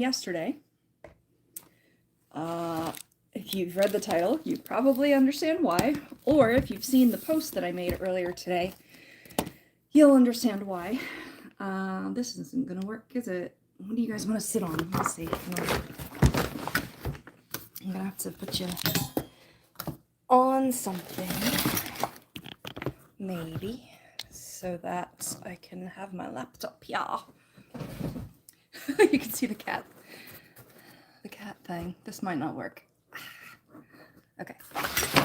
yesterday. If you've read the title, you probably understand why, or if you've seen the post that I made earlier today, you'll understand why. This isn't gonna work, is it? What do you guys want to sit on? Let's see. I'm gonna have to put you on something, maybe, so that I can have my laptop here. You can see the cat thing. This might not work. Okay,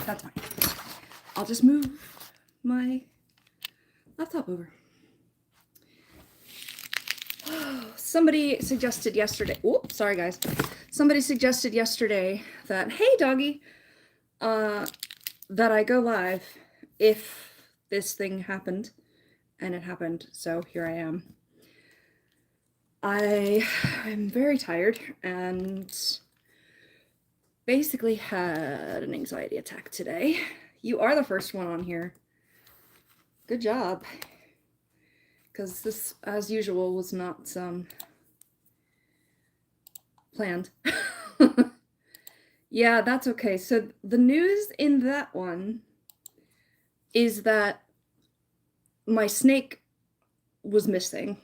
that's fine. I'll just move my laptop over. Somebody suggested yesterday, oops, sorry guys. Somebody suggested yesterday that, hey doggy, that I go live if this thing happened, and it happened, so here I am. I'm very tired and basically had an anxiety attack today. You are the first one on here. Good job. Because this, as usual, was not planned. Yeah, that's okay. So the news in that one is that my snake was missing.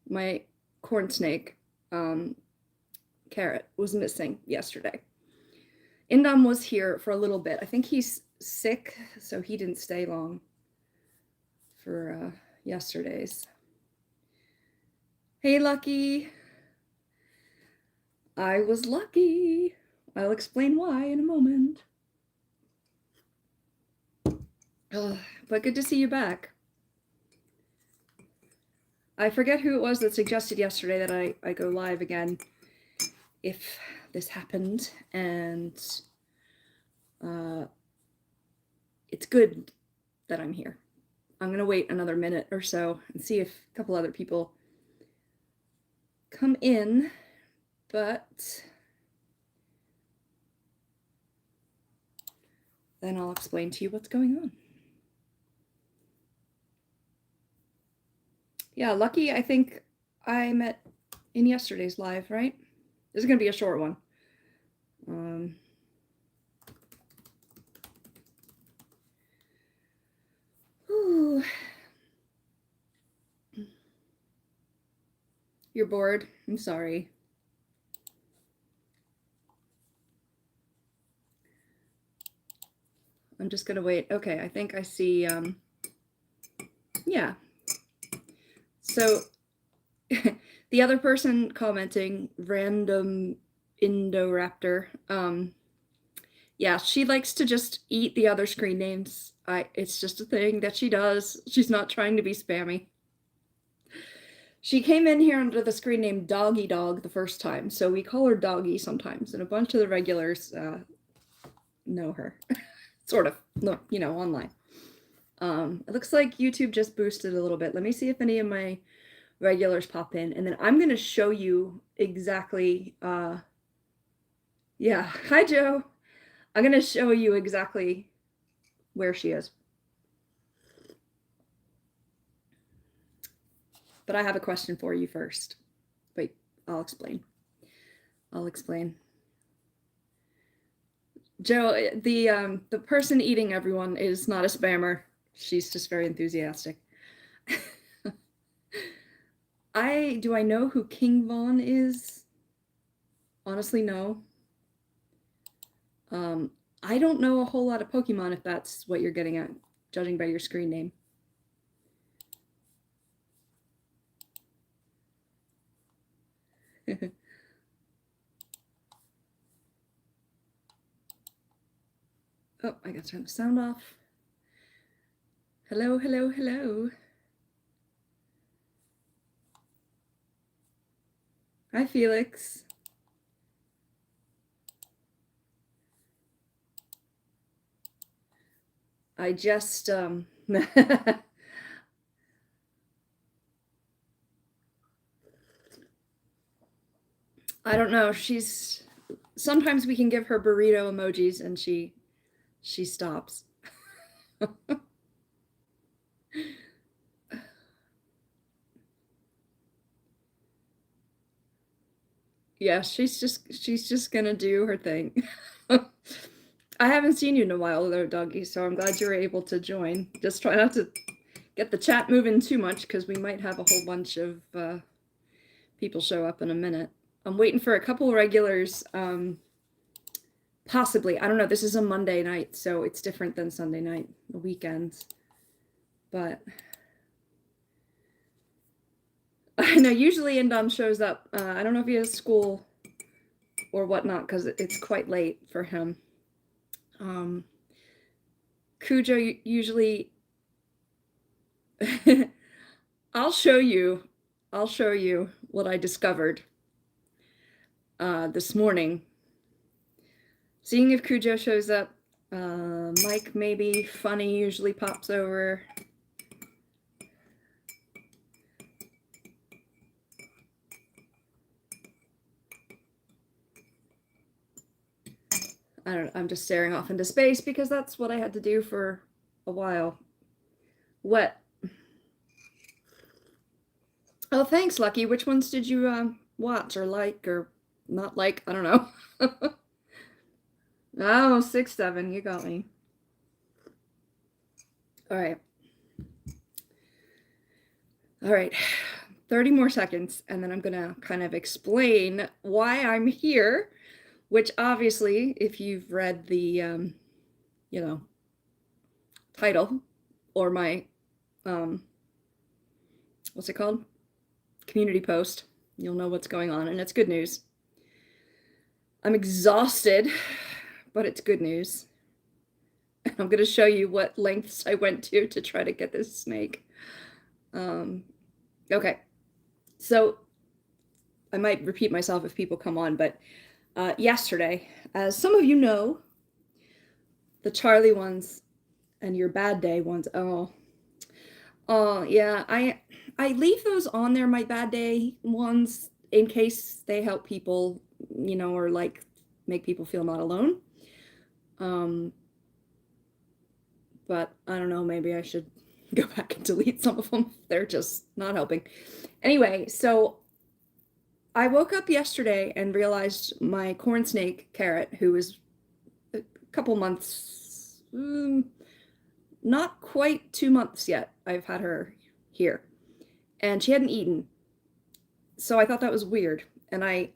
My corn snake, Carrot, was missing yesterday. Indom was here for a little bit. I think he's sick, so he didn't stay long for yesterday's. Hey, Lucky. I was lucky. I'll explain why in a moment. But good to see you back. I forget who it was that suggested yesterday that I go live again if this happened, and it's good that I'm here. I'm gonna wait another minute or so and see if a couple other people come in, but then I'll explain to you what's going on. Yeah, Lucky, I think I met in yesterday's live, right? This is gonna be a short one. Ooh. You're bored? I'm sorry. I'm just gonna wait. Okay, I think I see, yeah. So the other person commenting, random Indoraptor, yeah, she likes to just eat the other screen names. It's just a thing that she does. She's not trying to be spammy. She came in here under the screen name Doggy Dog the first time, so we call her Doggy sometimes, and a bunch of the regulars know her. Sort of, you know, online. It looks like YouTube just boosted a little bit. Let me see if any of my regulars pop in, and then I'm gonna show you exactly, yeah, hi Joe. I'm gonna show you exactly where she is. But I have a question for you first. Wait, I'll explain. Joe, the person eating everyone is not a spammer. She's just very enthusiastic. Do I know who King Von is? Honestly, no. I don't know a whole lot of Pokemon, if that's what you're getting at, judging by your screen name. Oh, I gotta turn the sound off. Hello, hello, hello. Hi, Felix. I just, I don't know. Sometimes we can give her burrito emojis and she stops. Yeah, she's just gonna do her thing. I haven't seen you in a while though, doggy, so I'm glad you were able to join. Just try not to get the chat moving too much because we might have a whole bunch of people show up in a minute. I'm waiting for a couple regulars. Possibly, I don't know. This is a Monday night, so it's different than Sunday night, the weekends. But I know usually Indom shows up. I don't know if he has school or whatnot because it's quite late for him. Cujo usually. I'll show you what I discovered this morning. Seeing if Cujo shows up. Mike maybe. Funny usually pops over. I'm just staring off into space because that's what I had to do for a while. What? Oh, thanks, Lucky. Which ones did you watch or like or not like? I don't know. Oh, 6, 7. You got me. All right. All right. 30 more seconds, and then I'm going to kind of explain why I'm here, which obviously, if you've read the, title or my, what's it called? Community post, you'll know what's going on, and it's good news. I'm exhausted, but it's good news. I'm going to show you what lengths I went to try to get this snake. Okay, so I might repeat myself if people come on, but yesterday, as some of you know, the Charlie ones and your bad day ones, oh yeah, I leave those on there, my bad day ones, in case they help people, or like make people feel not alone. But I don't know, maybe I should go back and delete some of them. They're just not helping. Anyway, so I woke up yesterday and realized my corn snake, Carrot, who is a couple months, not quite 2 months yet, I've had her here, and she hadn't eaten. So I thought that was weird, and I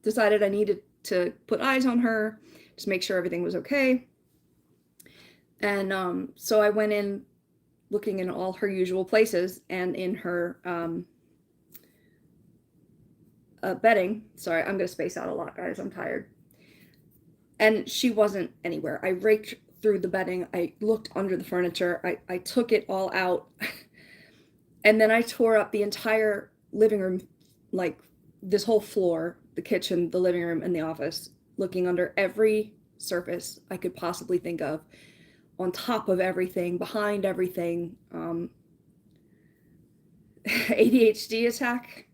decided I needed to put eyes on her, just make sure everything was okay. And so I went in looking in all her usual places and in her bedding. Sorry, I'm going to space out a lot, guys. I'm tired. And she wasn't anywhere. I raked through the bedding. I looked under the furniture. I took it all out. And then I tore up the entire living room, like this whole floor, the kitchen, the living room, and the office, looking under every surface I could possibly think of, on top of everything, behind everything. ADHD attack.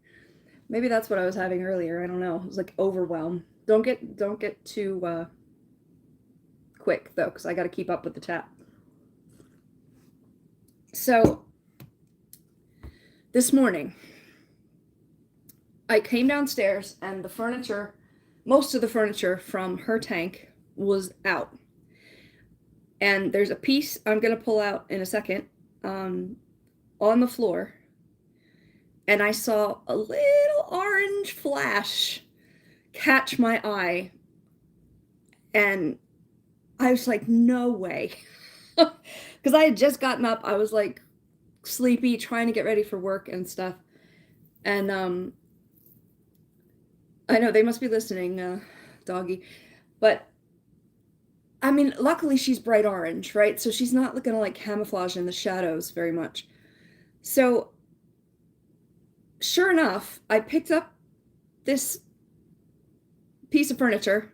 Maybe that's what I was having earlier. I don't know. It was like overwhelm. Don't get too quick though, because I got to keep up with the chat. So this morning, I came downstairs and the furniture, most of the furniture from her tank was out. And there's a piece I'm going to pull out in a second on the floor. And I saw a little orange flash catch my eye. And I was like, no way. Because I had just gotten up. I was like sleepy, trying to get ready for work and stuff. And I know they must be listening, doggy. But I mean, luckily she's bright orange, right? So she's not gonna like camouflage in the shadows very much. So sure enough, I picked up this piece of furniture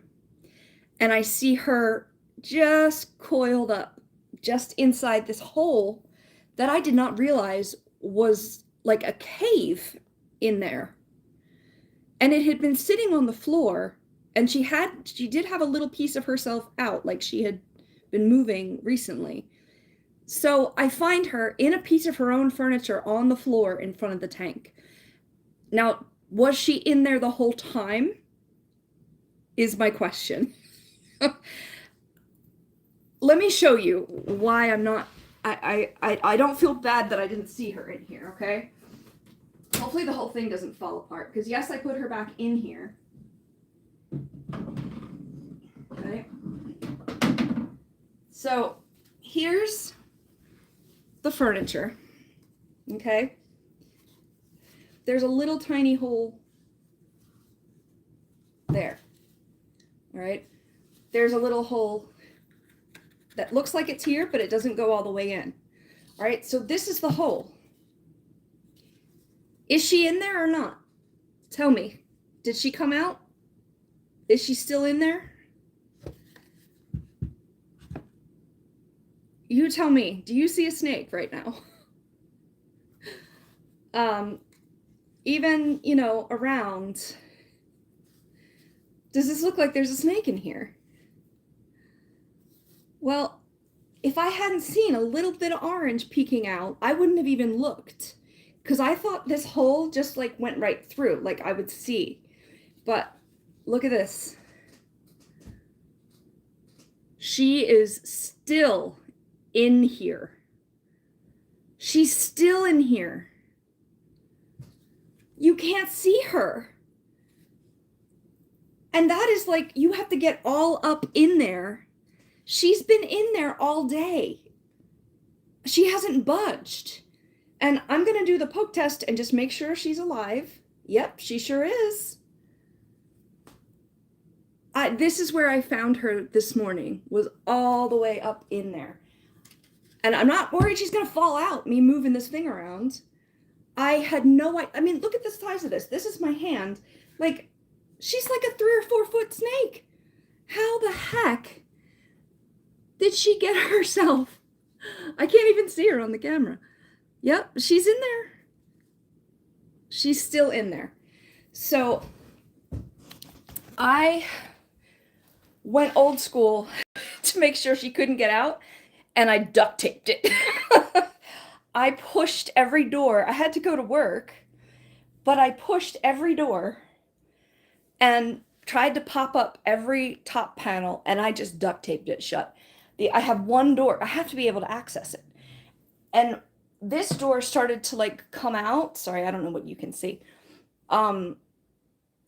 and I see her just coiled up just inside this hole that I did not realize was like a cave in there. And it had been sitting on the floor, and she did have a little piece of herself out, like she had been moving recently. So I find her in a piece of her own furniture on the floor in front of the tank. Now, Was she in there the whole time? Is my question. Let me show you why I'm not, I don't feel bad that I didn't see her in here, okay? Hopefully the whole thing doesn't fall apart, because yes, I put her back in here. Okay. So here's the furniture, okay? There's a little tiny hole there, all right? There's a little hole that looks like it's here, but it doesn't go all the way in. All right, so this is the hole. Is she in there or not? Tell me. Did she come out? Is she still in there? You tell me. Do you see a snake right now? Even, you know, around. Does this look like there's a snake in here? Well, if I hadn't seen a little bit of orange peeking out, I wouldn't have even looked, because I thought this hole just like went right through, like I would see. But look at this. She is still in here. She's still in here. You can't see her. And that is like, you have to get all up in there. She's been in there all day. She hasn't budged. And I'm going to do the poke test and just make sure she's alive. Yep, she sure is. This is where I found her this morning, was all the way up in there. And I'm not worried she's going to fall out, me moving this thing around. I had no idea. I mean, look at the size of this. This is my hand. Like, she's like a 3 or 4 foot snake. How the heck did she get herself? I can't even see her on the camera. Yep, she's in there. She's still in there. So I went old school to make sure she couldn't get out, and I duct taped it. I pushed every door. I had to go to work, but I pushed every door and tried to pop up every top panel, and I just duct taped it shut. I have one door. I have to be able to access it. And this door started to like come out. Sorry, I don't know what you can see.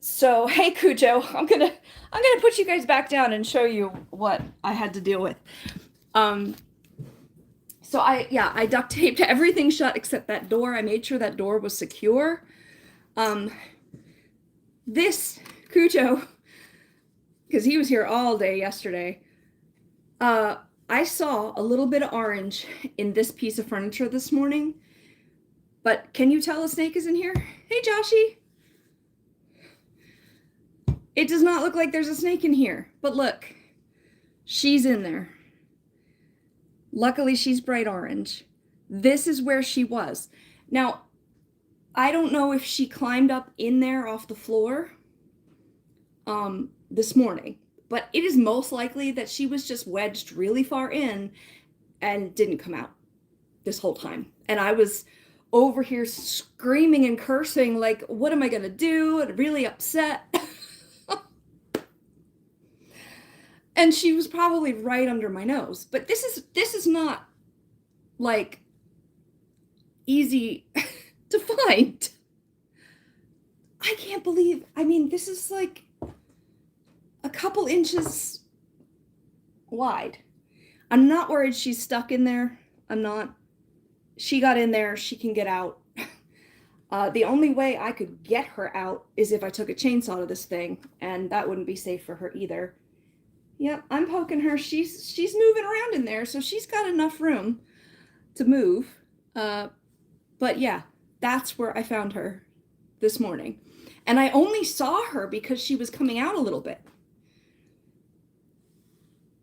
So hey Cujo, I'm gonna put you guys back down and show you what I had to deal with. So I duct taped everything shut except that door. I made sure that door was secure. This Cujo, because he was here all day yesterday, I saw a little bit of orange in this piece of furniture this morning, but can you tell a snake is in here? Hey Joshy. It does not look like there's a snake in here, but look, she's in there. Luckily, she's bright orange. This is where she was. Now, I don't know if she climbed up in there off the floor this morning, but it is most likely that she was just wedged really far in and didn't come out this whole time. And I was over here screaming and cursing, like, what am I gonna do? And really upset. And she was probably right under my nose. But this is not like easy to find. I can't believe, I mean, this is like a couple inches wide. I'm not worried she's stuck in there. I'm not. She got in there, she can get out. The only way I could get her out is if I took a chainsaw to this thing, and that wouldn't be safe for her either. Yep, I'm poking her. She's moving around in there, so she's got enough room to move. But yeah, that's where I found her this morning. And I only saw her because she was coming out a little bit.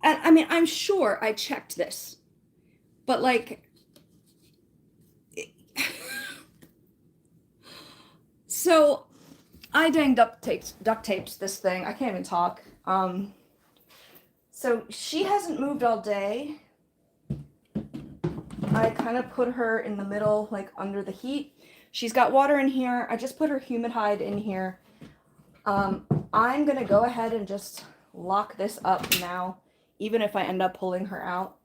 And I mean, I'm sure I checked this, but like, so I dang duct taped this thing. I can't even talk. So she hasn't moved all day. I kind of put her in the middle, like under the heat. She's got water in here. I just put her humid hide in here. I'm gonna go ahead and just lock this up now, even if I end up pulling her out,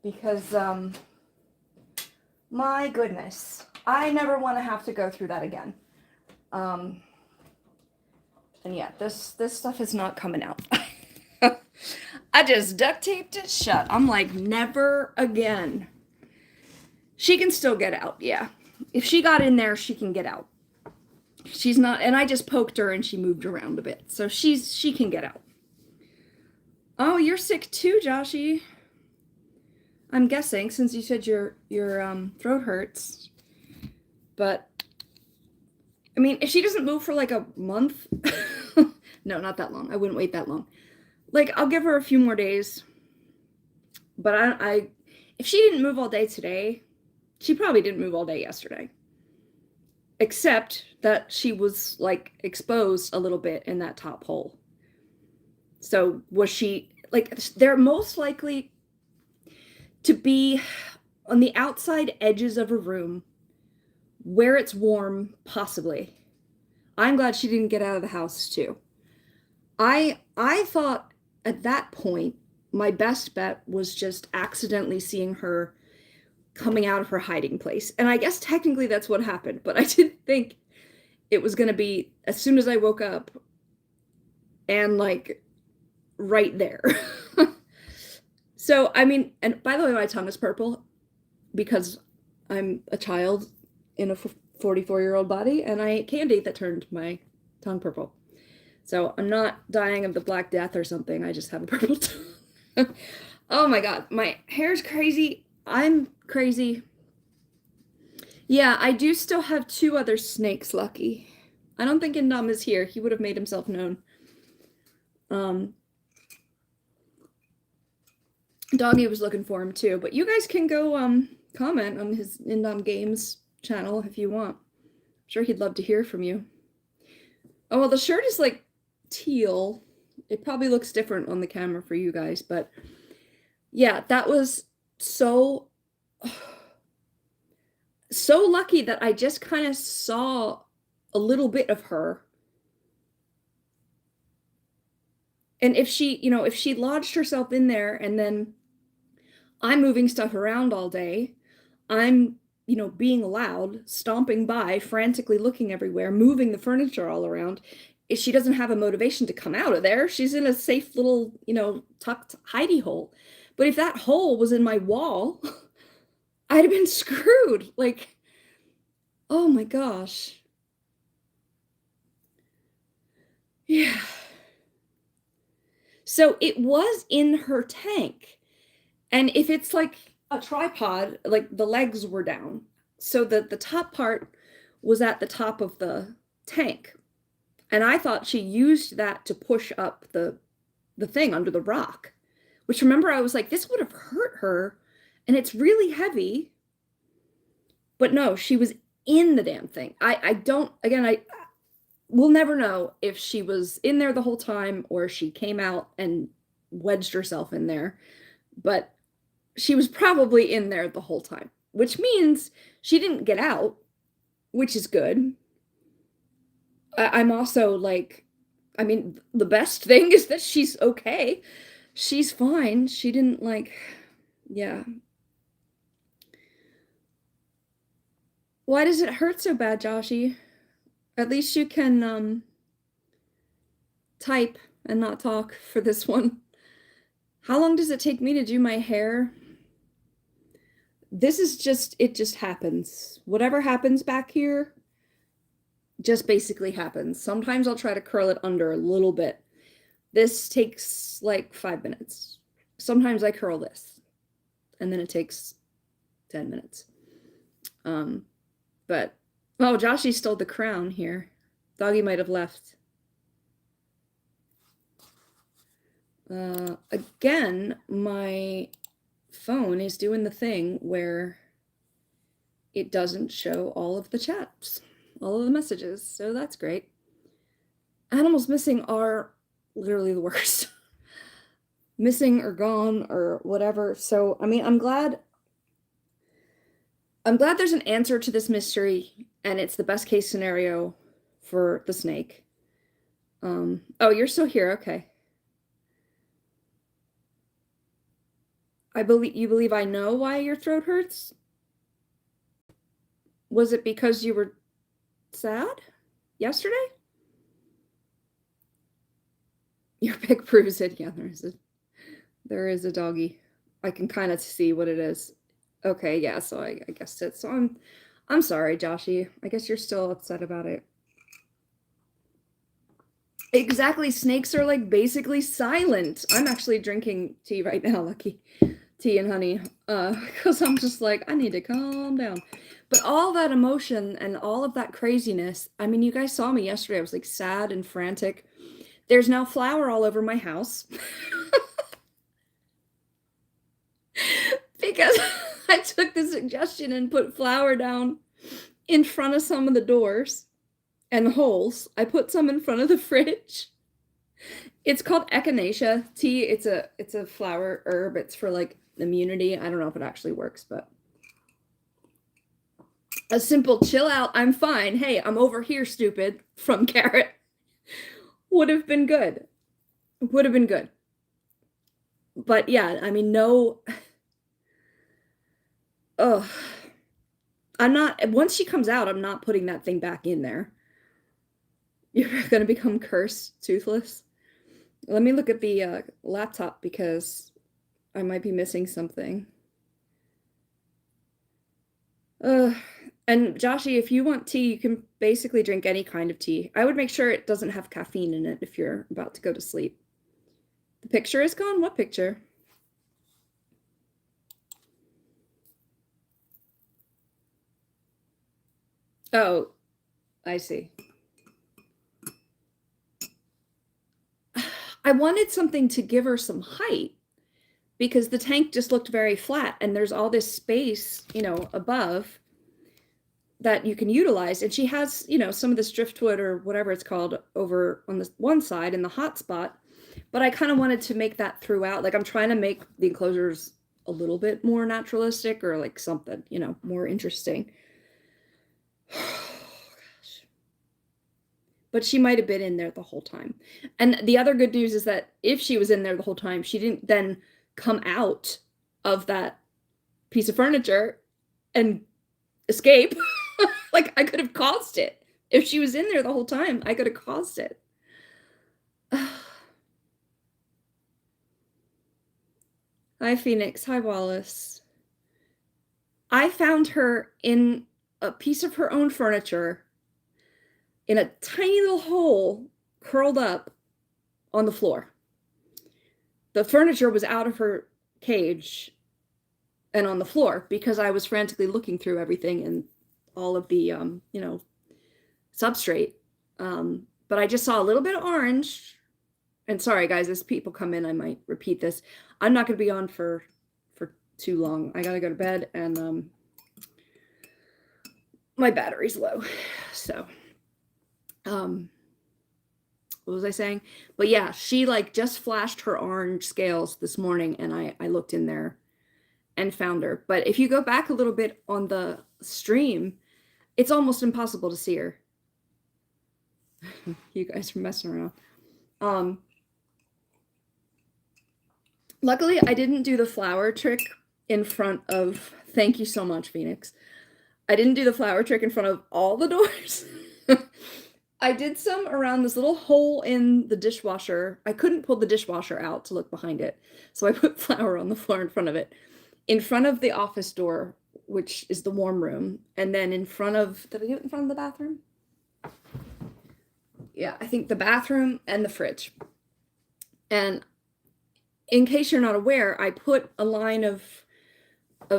because my goodness, I never want to have to go through that again. And yeah, this stuff is not coming out. I just duct taped it shut. I'm like, never again. She can still get out, yeah. If she got in there, she can get out. She's not, and I just poked her and she moved around a bit. So she can get out. Oh, you're sick too, Joshy. I'm guessing, since you said your throat hurts. But I mean, if she doesn't move for like a month, no, not that long. I wouldn't wait that long. Like, I'll give her a few more days. But I if she didn't move all day today, she probably didn't move all day yesterday. Except that she was like exposed a little bit in that top hole. So was she, like, they're most likely to be on the outside edges of a room where it's warm, possibly. I'm glad she didn't get out of the house too. I thought at that point my best bet was just accidentally seeing her coming out of her hiding place. And I guess technically that's what happened, but I didn't think it was going to be as soon as I woke up and like right there. So, I mean, and by the way, my tongue is purple because I'm a child in a 44-year-old body and I ate candy that turned my tongue purple. So I'm not dying of the Black Death or something. I just have a purple tongue. Oh my God, my hair's crazy. I'm crazy. Yeah, I do still have 2 other snakes, Lucky. I don't think Indom is here. He would have made himself known. Doggy was looking for him too, but you guys can go comment on his Indom Games channel if you want. I'm sure he'd love to hear from you. Oh, well, the shirt is like teal. It probably looks different on the camera for you guys, but yeah, that was so lucky that I just kind of saw a little bit of her. And if she, if she lodged herself in there and then I'm moving stuff around all day, I'm, being loud, stomping by, frantically looking everywhere, moving the furniture all around, if she doesn't have a motivation to come out of there, she's in a safe little, tucked hidey hole. But if that hole was in my wall, I'd have been screwed. Like, oh my gosh. Yeah. So it was in her tank. And if it's like a tripod, like the legs were down. So the top part was at the top of the tank. And I thought she used that to push up the thing under the rock. Which, remember, I was like, this would have hurt her. And it's really heavy. But no, she was in the damn thing. We'll never know if she was in there the whole time or she came out and wedged herself in there. But she was probably in there the whole time, which means she didn't get out, which is good. I'm also like, I mean, the best thing is that she's okay. She's fine. She didn't yeah. Why does it hurt so bad, Joshy? At least you can type and not talk for this one. How long does it take me to do my hair? This is it just happens. Whatever happens back here just basically happens. Sometimes I'll try to curl it under a little bit. This takes like 5 minutes. Sometimes I curl this and then it takes 10 minutes. But, oh, Joshy stole the crown here. Doggy might have left. Again, my phone is doing the thing where it doesn't show all of the chats, all of the messages, so that's great. Animals missing are literally the worst. Missing or gone or whatever. So, I mean, I'm glad I'm glad there's an answer to this mystery, and it's the best case scenario for the snake. Oh, you're still here. Okay. You believe I know why your throat hurts? Was it because you were sad yesterday? Your pig proves it. Yeah, there is a doggy. I can kind of see what it is. Okay, yeah, so I guessed it. So I'm sorry, Joshy. I guess you're still upset about it. Exactly. Snakes are like basically silent. I'm actually drinking tea right now, Lucky. Tea and honey. Because I'm just like, I need to calm down. But all that emotion and all of that craziness, I mean, you guys saw me yesterday. I was like sad and frantic. There's now flour all over my house. Because I took the suggestion and put flour down in front of some of the doors and holes. I put some in front of the fridge. It's called echinacea tea. It's a flower herb. It's for like immunity. I don't know if it actually works, but a simple chill out, I'm fine. Hey, I'm over here, stupid, from Carrot would have been good. Would have been good. But yeah, I mean, no. Ugh. I'm not, once she comes out, I'm not putting that thing back in there. You're gonna become cursed, toothless. Let me look at the laptop because I might be missing something. And Joshy, if you want tea, you can basically drink any kind of tea. I would make sure it doesn't have caffeine in it if you're about to go to sleep. The picture is gone? What picture? Oh, I see. I wanted something to give her some height because the tank just looked very flat and there's all this space, you know, above that you can utilize. And she has, you know, some of this driftwood or whatever it's called over on the one side in the hot spot. But I kind of wanted to make that throughout. Like I'm trying to make the enclosures a little bit more naturalistic or like something, you know, more interesting. But she might have been in there the whole time. And the other good news is that if she was in there the whole time, she didn't then come out of that piece of furniture and escape. Like I could have caused it. If she was in there the whole time, I could have caused it. Hi, Phoenix. Hi, Wallace. I found her in a piece of her own furniture in a tiny little hole curled up on the floor. The furniture was out of her cage and on the floor because I was frantically looking through everything and all of the, you know, substrate. But I just saw a little bit of orange. And sorry, guys, as people come in, I might repeat this. I'm not going to be on for too long. I got to go to bed and my battery's low. So, what was I saying? But yeah, she like just flashed her orange scales this morning and I looked in there and found her. But if you go back a little bit on the stream, it's almost impossible to see her. You guys are messing around. Luckily, I didn't do the flower trick in front of, thank you so much, Phoenix. I didn't do the flower trick in front of all the doors. I did some around this little hole in the dishwasher. I couldn't pull the dishwasher out to look behind it. So I put flour on the floor in front of it. In front of the office door, which is the warm room. And then in front of, did I do it in front of the bathroom? Yeah, I think the bathroom and the fridge. And in case you're not aware, I put a line of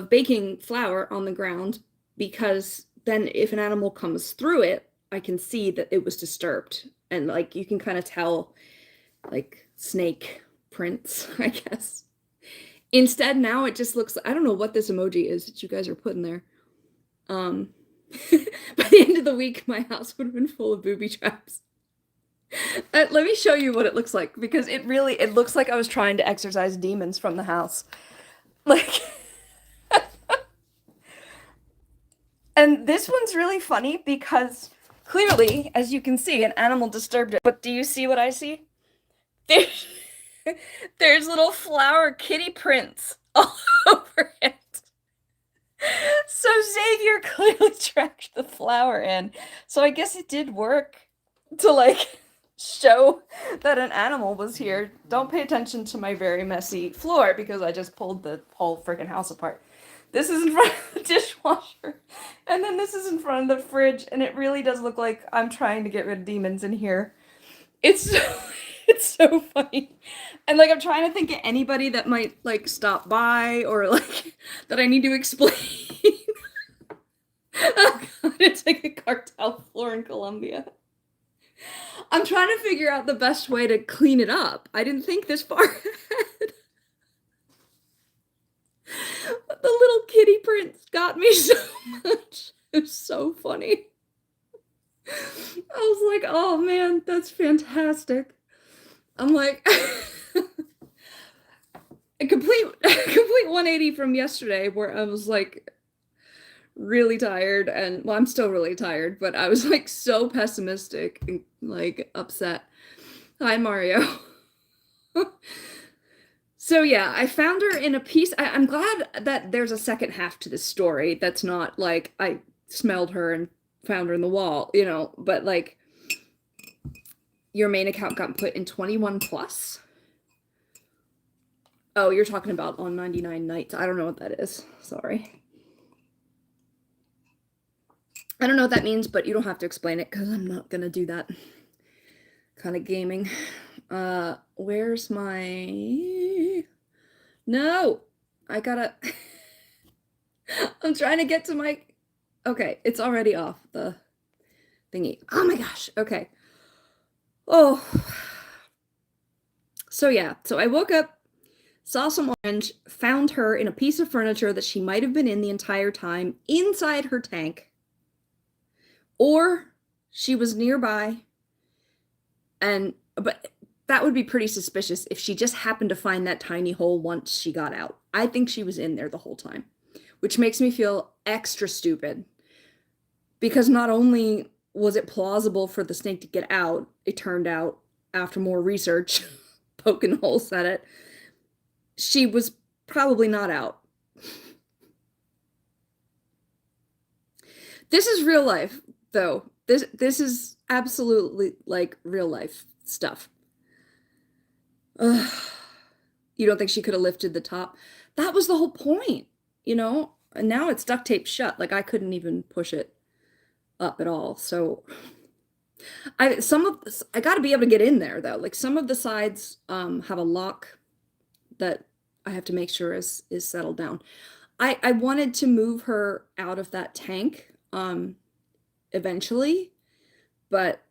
baking flour on the ground because then if an animal comes through it, I can see that it was disturbed. And like you can kind of tell like snake prints, I guess. Instead, now it just looks, I don't know what this emoji is that you guys are putting there. By the end of the week, my house would have been full of booby traps. Let me show you what it looks like because it looks like I was trying to exorcise demons from the house. Like And this one's really funny because clearly, as you can see, an animal disturbed it. But do you see what I see? There's, there's little flower kitty prints all over it. So Xavier clearly tracked the flower in. So I guess it did work to like show that an animal was here. Don't pay attention to my very messy floor because I just pulled the whole freaking house apart. This is in front of the dishwasher, and then this is in front of the fridge, and it really does look like I'm trying to get rid of demons in here. It's so, it's so funny. And like I'm trying to think of anybody that might like stop by or like that I need to explain. Oh god, it's like a cartel floor in Colombia. I'm trying to figure out the best way to clean it up. I didn't think this far ahead. But the little kitty prints got me so much. It was so funny. I was like, oh man, that's fantastic. I'm like a complete 180 from yesterday where I was like really tired and well, I'm still really tired, but I was like so pessimistic and like upset. Hi, Mario. So yeah, I found her in a piece. I'm glad that there's a second half to this story that's not like I smelled her and found her in the wall, you know, but like your main account got put in 21 plus. Oh, you're talking about on 99 nights. I don't know what that is. Sorry. I don't know what that means, but you don't have to explain it because I'm not going to do that kind of gaming. Where's my... No! I gotta... I'm trying to get to my... Okay, it's already off the thingy. Oh my gosh, okay. Oh. So yeah, so I woke up, saw some orange, found her in a piece of furniture that she might have been in the entire time, inside her tank. Or she was nearby, but that would be pretty suspicious if she just happened to find that tiny hole once she got out. I think she was in there the whole time, which makes me feel extra stupid. Because not only was it plausible for the snake to get out, it turned out, after more research, poking holes at it, she was probably not out. This is real life, though. This is absolutely like real life stuff. Ugh. You don't think she could have lifted the top? That was the whole point, you know? And now it's duct taped shut. Like I couldn't even push it up at all. So I got to be able to get in there though. Like some of the sides have a lock that I have to make sure is settled down. I wanted to move her out of that tank eventually, but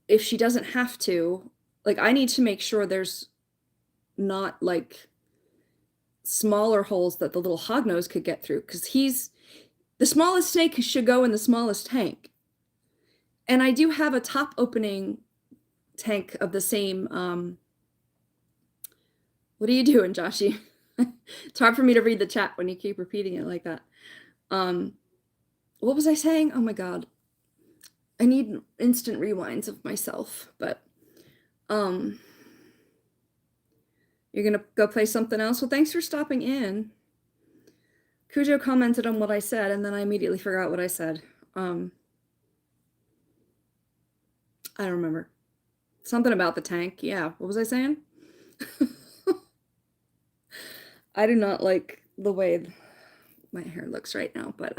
if she doesn't have to, like I need to make sure there's not like smaller holes that the little hognose could get through, because the smallest snake should go in the smallest tank. And I do have a top opening tank of the same what are you doing, Joshy? It's hard for me to read the chat when you keep repeating it like that. What was I saying? Oh my god. I need instant rewinds of myself, but you're gonna go play something else? Well, thanks for stopping in. Cujo commented on what I said, and then I immediately forgot what I said. I don't remember. Something about the tank. Yeah, what was I saying? I do not like the way my hair looks right now, but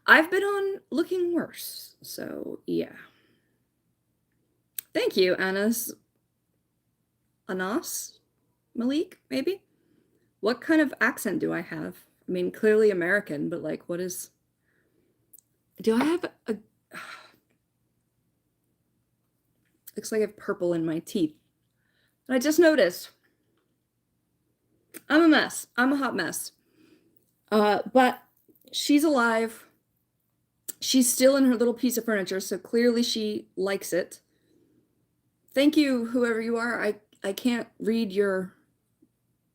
I've been on looking worse, so yeah. Thank you, Anas Malik, maybe? What kind of accent do I have? I mean, clearly American, but like, what is... Do I have a... Looks like I have purple in my teeth. I just noticed. I'm a mess. I'm a hot mess. But she's alive. She's still in her little piece of furniture, so clearly she likes it. Thank you, whoever you are. I can't read your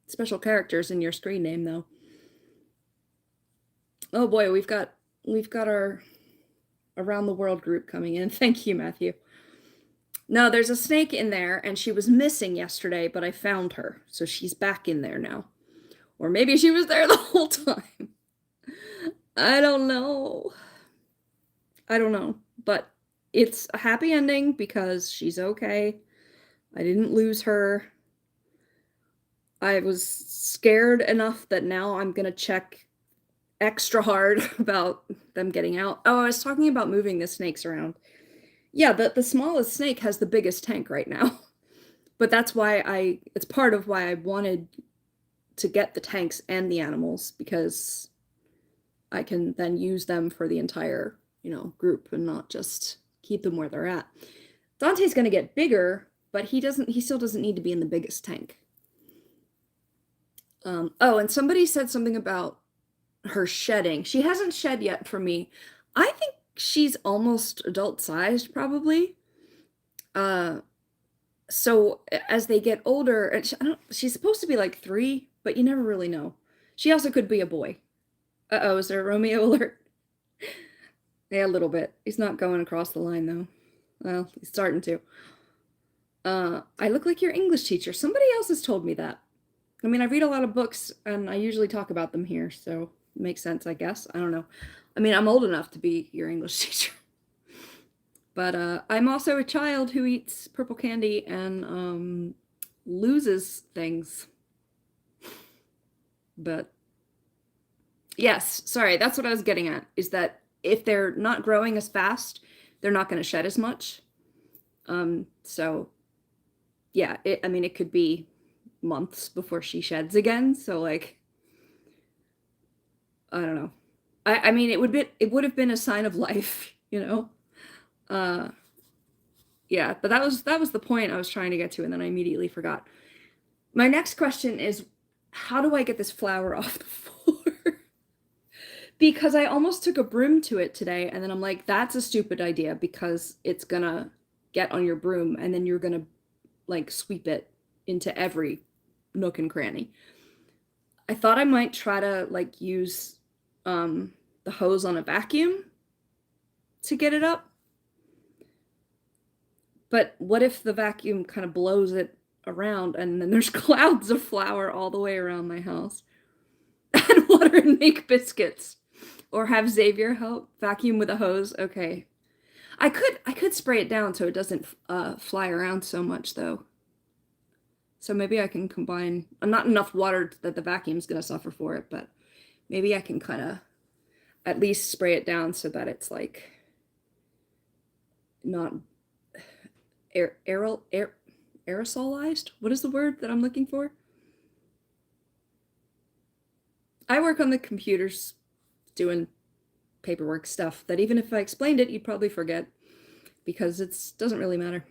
special characters in your screen name, though. Oh boy, we've got our around the world group coming in. Thank you, Matthew. No, there's a snake in there, and she was missing yesterday, but I found her, so she's back in there now. Or maybe she was there the whole time. I don't know. I don't know, but it's a happy ending because she's okay. I didn't lose her. I was scared enough that now I'm gonna check extra hard about them getting out. Oh, I was talking about moving the snakes around. Yeah, the smallest snake has the biggest tank right now. But that's why it's part of why I wanted to get the tanks and the animals, because I can then use them for the entire, group and not just keep them where they're at. Dante's gonna get bigger, but he still doesn't need to be in the biggest tank. Oh, and somebody said something about her shedding. She hasn't shed yet for me. I think she's almost adult sized, probably. So as they get older, and she's supposed to be like 3, but you never really know. She also could be a boy. Uh-oh, is there a Romeo alert? Yeah, a little bit. He's not going across the line though. Well, he's starting to. I look like your English teacher. Somebody else has told me that. I mean, I read a lot of books and I usually talk about them here, so it makes sense, I guess. I don't know. I mean, I'm old enough to be your English teacher. But I'm also a child who eats purple candy and loses things. But yes, sorry, that's what I was getting at, is that if they're not growing as fast, they're not going to shed as much. So yeah, it could be months before she sheds again. So like, I don't know. I mean, it would have been a sign of life, Yeah, but that was the point I was trying to get to, and then I immediately forgot. My next question is, how do I get this flower off the floor? Because I almost took a broom to it today, and then I'm like, that's a stupid idea because it's gonna get on your broom, and then you're gonna like sweep it into every nook and cranny. I thought I might try to like use the hose on a vacuum to get it up. But what if the vacuum kind of blows it around and then there's clouds of flour all the way around my house? Add water and make biscuits. Or have Xavier help vacuum with a hose. Okay. I could spray it down so it doesn't fly around so much though. So maybe I can combine, not enough water that the vacuum's gonna suffer for it, but maybe I can kind of at least spray it down so that it's like not aerosolized. What is the word that I'm looking for? I work on the computers doing paperwork stuff that even if I explained it, you'd probably forget because it doesn't really matter.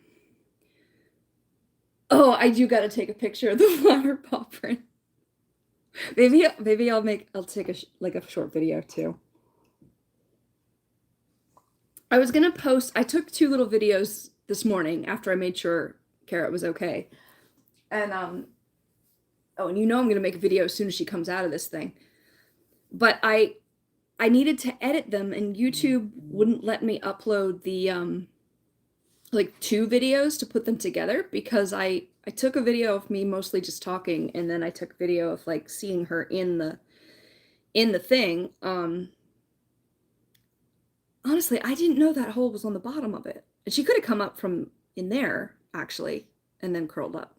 Oh, I do gotta take a picture of the flower paw print. Maybe I'll take a short video too. I was gonna post, I took 2 little videos this morning after I made sure Carrot was okay. And oh, and I'm gonna make a video as soon as she comes out of this thing. But I needed to edit them, and YouTube wouldn't let me upload the like 2 videos to put them together, because I took a video of me mostly just talking, and then I took a video of like seeing her in the thing. Honestly, I didn't know that hole was on the bottom of it. And she could have come up from in there, actually, and then curled up.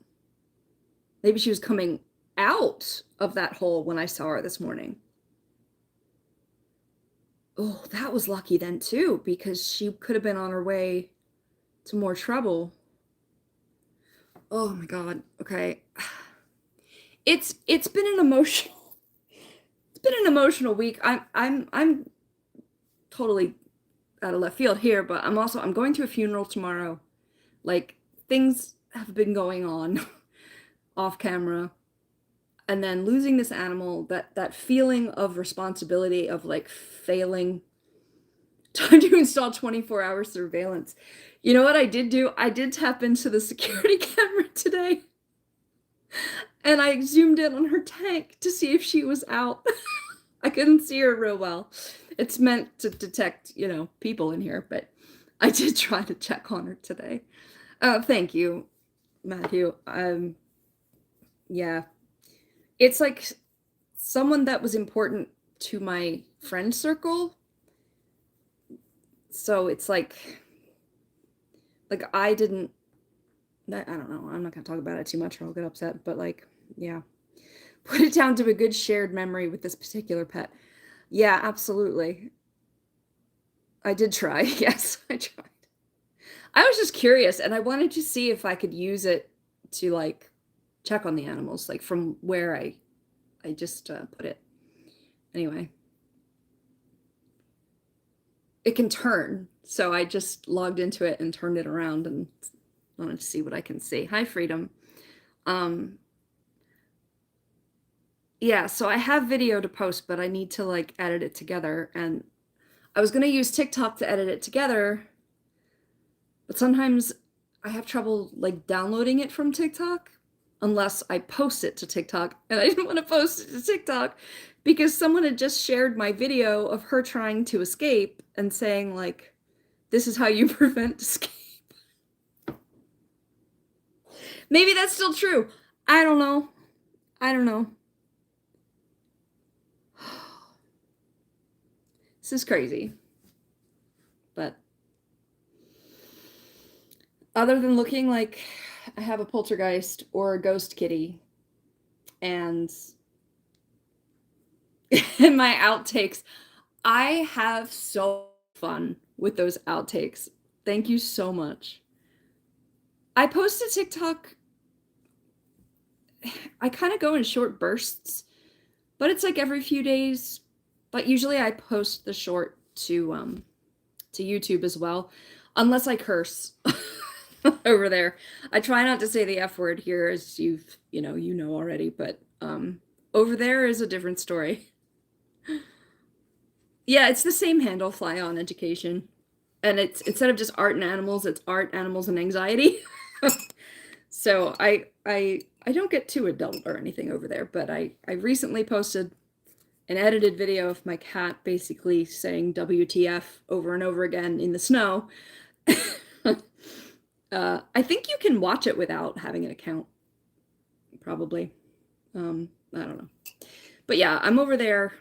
Maybe she was coming out of that hole when I saw her this morning. Oh, that was lucky then, too, because she could have been on her way to more trouble. Oh my God. Okay. It's been an emotional week. I'm totally out of left field here, but I'm going to a funeral tomorrow. Like, things have been going on off camera, and then losing this animal, that feeling of responsibility of like failing time to install 24-hour surveillance. You know what I did do? I did tap into the security camera today, and I zoomed in on her tank to see if she was out. I couldn't see her real well. It's meant to detect, people in here, but I did try to check on her today. Thank you, Matthew. Yeah. It's like someone that was important to my friend circle. So it's like I don't know. I'm not gonna talk about it too much or I'll get upset, but yeah. Put it down to a good shared memory with this particular pet. Yeah, absolutely. I did try. Yes, I tried. I was just curious and I wanted to see if I could use it to check on the animals, from where I just put it. Anyway. It can turn, so I just logged into it and turned it around and wanted to see what I can see. Hi, Freedom. Yeah, so I have video to post, but I need to edit it together, and I was gonna use TikTok to edit it together, but sometimes I have trouble downloading it from TikTok unless I post it to TikTok, and I didn't want to post it to TikTok because someone had just shared my video of her trying to escape and saying this is how you prevent escape. Maybe that's still true. I don't know. This is crazy. But other than looking like I have a poltergeist or a ghost kitty and my outtakes, I have so fun with those outtakes. Thank you so much. I post a TikTok. I kind of go in short bursts, but it's every few days. But usually I post the short to YouTube as well, unless I curse over there. I try not to say the F word here, as you know already, but over there is a different story. Yeah, it's the same handle, FlyOn Education. And it's instead of just art and animals, it's art, animals, and anxiety. So I don't get too adult or anything over there, but I recently posted an edited video of my cat basically saying WTF over and over again in the snow. I think you can watch it without having an account, probably. I don't know. But yeah, I'm over there.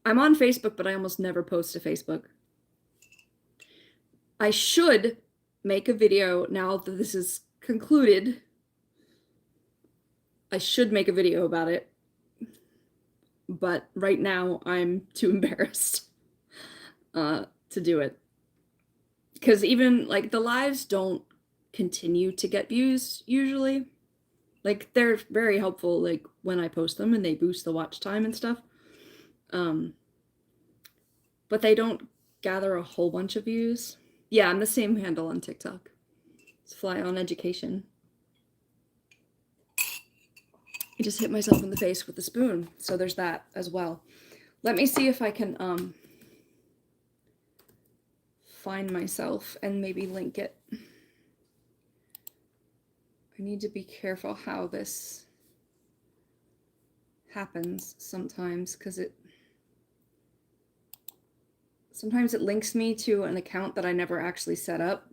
I'm on Facebook, but I almost never post to Facebook. I should make a video now that this is concluded. I should make a video about it, but right now I'm too embarrassed to do it. Because even the lives don't continue to get views usually. They're very helpful when I post them and they boost the watch time and stuff. But they don't gather a whole bunch of views. Yeah, I'm the same handle on TikTok. It's FlyOn Education. I just hit myself in the face with the spoon, so there's that as well. Let me see if I can find myself and maybe link it. I need to be careful how this happens sometimes, because sometimes it links me to an account that I never actually set up.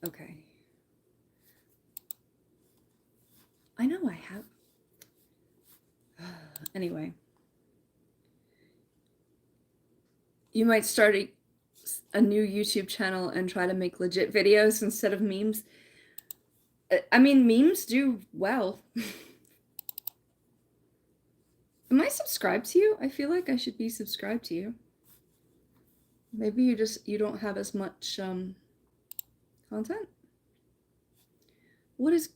Okay. I know I have. Anyway. You might start a new YouTube channel and try to make legit videos instead of memes. I mean, memes do well. Am I subscribed to you? I feel like I should be subscribed to you. Maybe you don't have as much content? What is...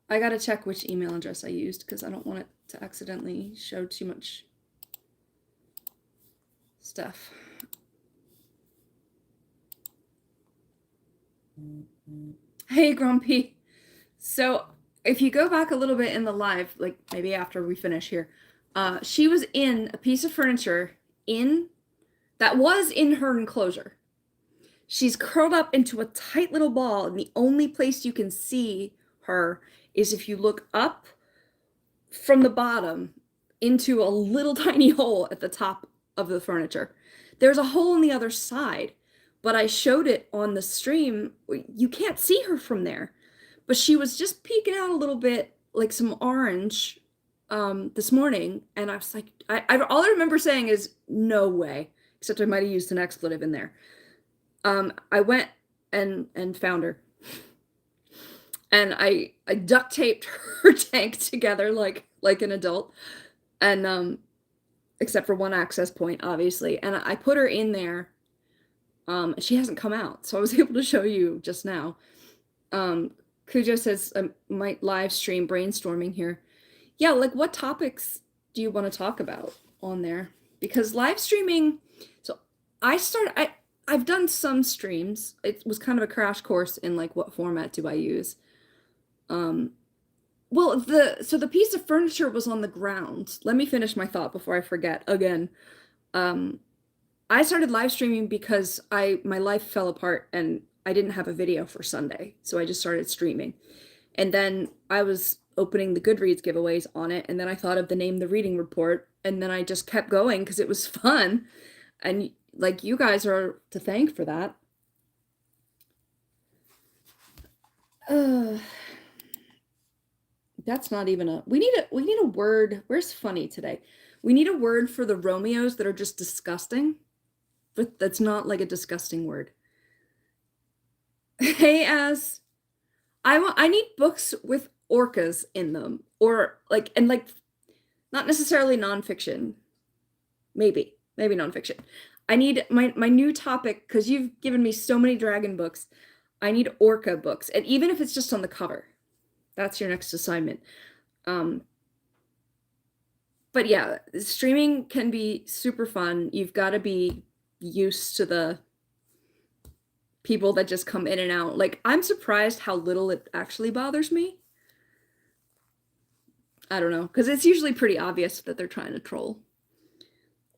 I gotta check which email address I used because I don't want it to accidentally show too much stuff. Hey, Grumpy. So if you go back a little bit in the live, maybe after we finish here, she was in a piece of furniture that was in her enclosure. She's curled up into a tight little ball, and the only place you can see her is if you look up from the bottom into a little tiny hole at the top of the furniture. There's a hole on the other side, but I showed it on the stream. You can't see her from there, but she was just peeking out a little bit, like some orange, this morning, and I was like, all I remember saying is no way, except I might have used an expletive in there. I went and found her, and I duct taped her tank together like an adult, and except for one access point, obviously, and I put her in there. She hasn't come out, so I was able to show you just now. Cujo says I might live stream brainstorming here. Yeah, like what topics do you want to talk about on there? Because live streaming, so I've done some streams. It was kind of a crash course in like what format do I use. Well, the piece of furniture was on the ground. Let me finish my thought before I forget again. I started live streaming because my life fell apart and I didn't have a video for Sunday, so I just started streaming. And then I was opening the Goodreads giveaways on it, and then I thought of the name The Reading Report, and then I just kept going because it was fun. And like you guys are to thank for that. That's not even a, we need a word. Where's funny today? We need a word for the Romeos that are just disgusting, but that's not like a disgusting word. Hey, I need books with orcas in them, or like, and like, not necessarily nonfiction. Maybe nonfiction. I need my new topic, because you've given me so many dragon books. I need orca books, and even if it's just on the cover, that's your next assignment. But yeah, streaming can be super fun. You've got to be used to the people that just come in and out. Like, I'm surprised how little it actually bothers me. I don't know, because it's usually pretty obvious that they're trying to troll.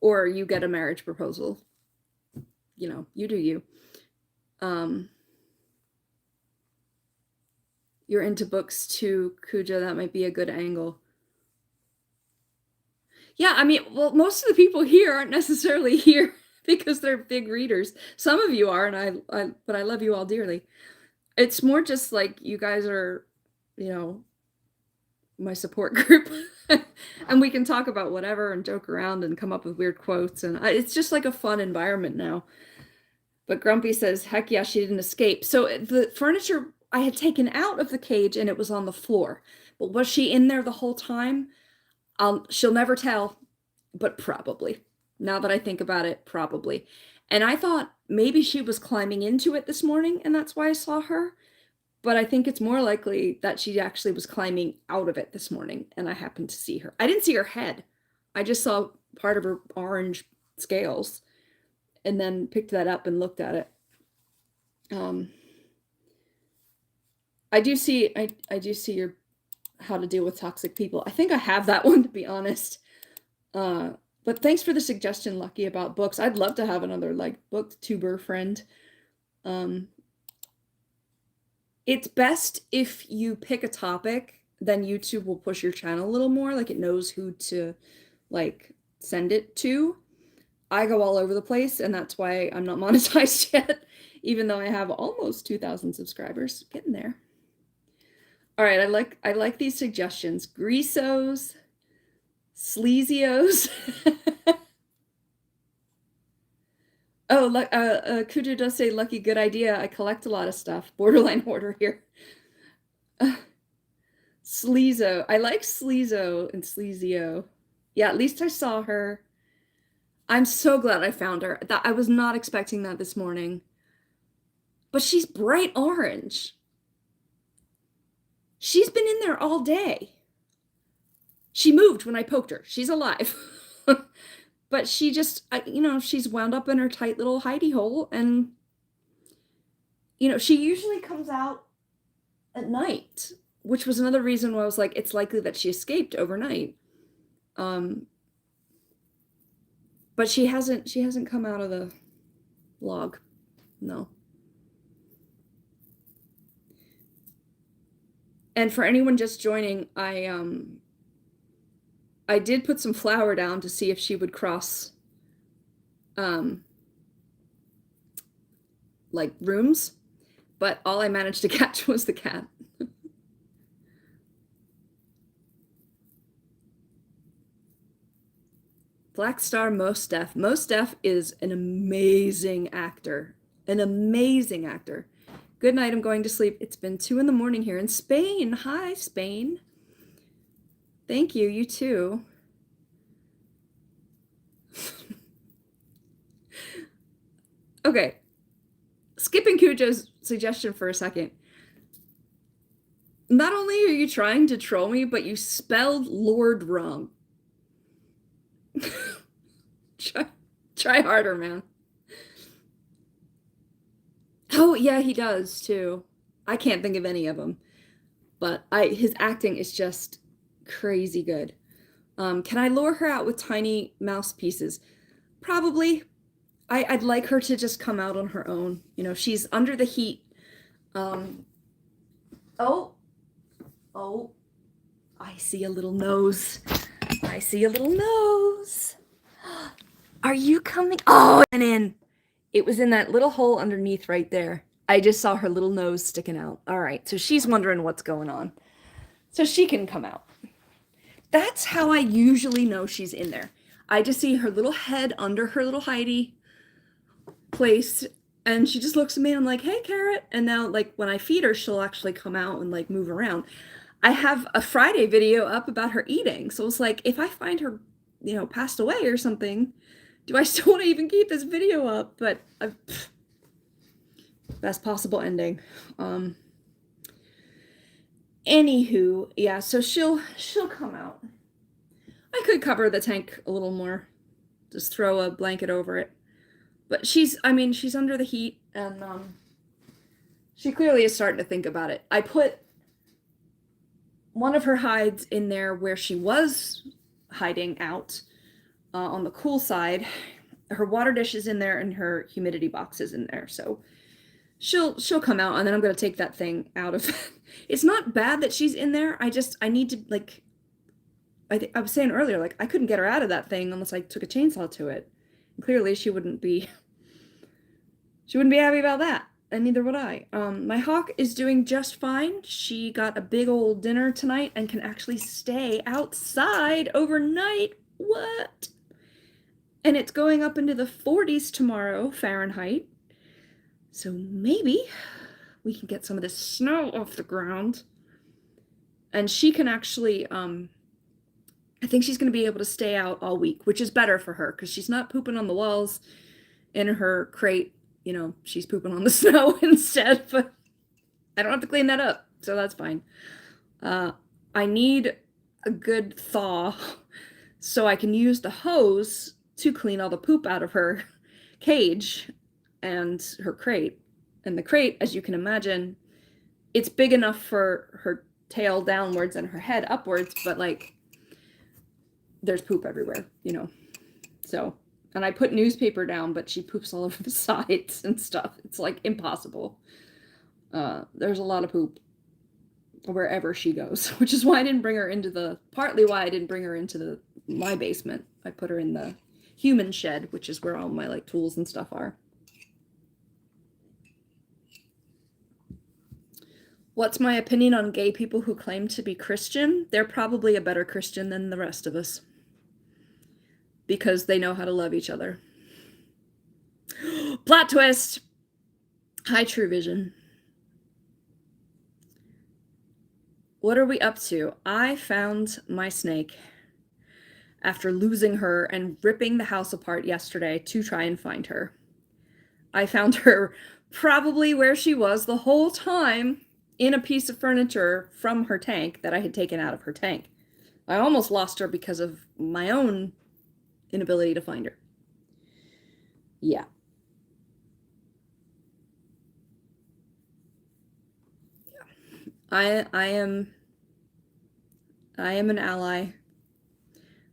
Or you get a marriage proposal. You know, you do you. You're into books too, Kuja. That might be a good angle. Yeah, I mean, well, most of the people here aren't necessarily here because they're big readers. Some of you are, and but I love you all dearly. It's more just like you guys are, you know, my support group. And we can talk about whatever and joke around and come up with weird quotes, and it's just like a fun environment now. But Grumpy says, heck yeah, she didn't escape. So the furniture I had taken out of the cage and it was on the floor. But was she in there the whole time? She'll never tell, but probably. Now that I think about it, probably. And I thought maybe she was climbing into it this morning and that's why I saw her. But I think it's more likely that she actually was climbing out of it this morning and I happened to see her. I didn't see her head. I just saw part of her orange scales and then picked that up and looked at it. I do see your how to deal with toxic people. I think I have that one, to be honest. But thanks for the suggestion, Lucky, about books. I'd love to have another like booktuber friend. It's best if you pick a topic, then YouTube will push your channel a little more, like it knows who to like send it to. I go all over the place, and that's why I'm not monetized yet, even though I have almost 2,000 subscribers. Getting there. All right, I like these suggestions. Greasos, Sleazios. Oh, Kuju does say, Lucky, good idea. I collect a lot of stuff. Borderline hoarder here. Sleazo. I like Sleazo and Sleazio. Yeah, at least I saw her. I'm so glad I found her. I was not expecting that this morning. But she's bright orange. She's been in there all day. She moved when I poked her. She's alive. But she just, you know, she's wound up in her tight little hidey hole. And, you know, she usually comes out at night, which was another reason why I was like, it's likely that she escaped overnight. But she hasn't come out of the log. No. And for anyone just joining, I did put some flour down to see if she would cross like rooms, but all I managed to catch was the cat. Black Star Mos Def. Mos Def is an amazing actor. An amazing actor. Good night, I'm going to sleep. It's been 2 a.m. here in Spain. Hi, Spain. Thank you, you too. Okay. Skipping Cujo's suggestion for a second. Not only are you trying to troll me, but you spelled Lord wrong. Try harder, man. Oh, yeah, he does, too. I can't think of any of them. But his acting is just crazy good. Can I lure her out with tiny mouse pieces? Probably. I'd like her to just come out on her own. You know, she's under the heat. Oh, I see a little nose. I see a little nose. Are you coming? Oh, and in. It was in that little hole underneath right there. I just saw her little nose sticking out. All right, so she's wondering what's going on. So she can come out. That's how I usually know she's in there. I just see her little head under her little hidey place, and she just looks at me and I'm like, hey, Carrot. And now, like, when I feed her, she'll actually come out and, like, move around. I have a Friday video up about her eating. So it's like, if I find her, you know, passed away or something, do I still want to even keep this video up? But best possible ending. Anywho, yeah, so she'll come out. I could cover the tank a little more. Just throw a blanket over it. But she's under the heat, and she clearly is starting to think about it. I put one of her hides in there where she was hiding out on the cool side. Her water dish is in there, and her humidity box is in there. So she'll come out, and then I'm going to take that thing out of It's not bad that she's in there. I need to, like, I was saying earlier, like, I couldn't get her out of that thing unless I took a chainsaw to it. And clearly she wouldn't be happy about that, and neither would I. My hawk is doing just fine. She got a big old dinner tonight and can actually stay outside overnight. What? And it's going up into the 40s tomorrow, Fahrenheit. So maybe we can get some of this snow off the ground. And she can actually, I think she's going to be able to stay out all week, which is better for her because she's not pooping on the walls in her crate. You know, she's pooping on the snow instead, but I don't have to clean that up, so that's fine. I need a good thaw so I can use the hose to clean all the poop out of her cage and her crate. And the crate, as you can imagine, it's big enough for her tail downwards and her head upwards, but, like, there's poop everywhere, you know. So, and I put newspaper down, but she poops all over the sides and stuff. It's, like, impossible. There's a lot of poop wherever she goes, which is why I didn't bring her into partly why I didn't bring her into my basement. I put her in the human shed, which is where all my, like, tools and stuff are. What's my opinion on gay people who claim to be Christian? They're probably a better Christian than the rest of us. Because they know how to love each other. Plot twist! Hi, True Vision. What are we up to? I found my snake after losing her and ripping the house apart yesterday to try and find her. I found her probably where she was the whole time, in a piece of furniture from her tank that I had taken out of her tank. I almost lost her because of my own inability to find her. Yeah. I am an ally.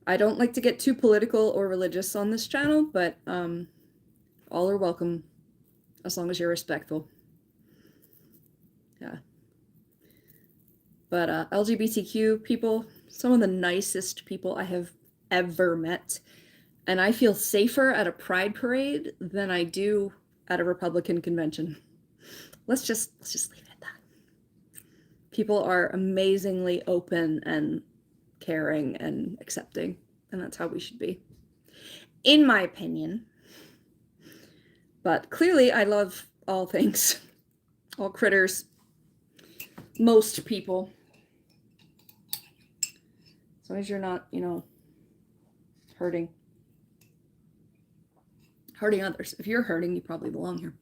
I don't like to get too political or religious on this channel, but all are welcome as long as you're respectful. Yeah. But LGBTQ people, some of the nicest people I have ever met. And I feel safer at a pride parade than I do at a Republican convention. Let's just leave it at that. People are amazingly open and caring and accepting, and that's how we should be, in my opinion. But clearly I love all things, all critters, most people. As long as you're not, hurting others. If you're hurting, you probably belong here.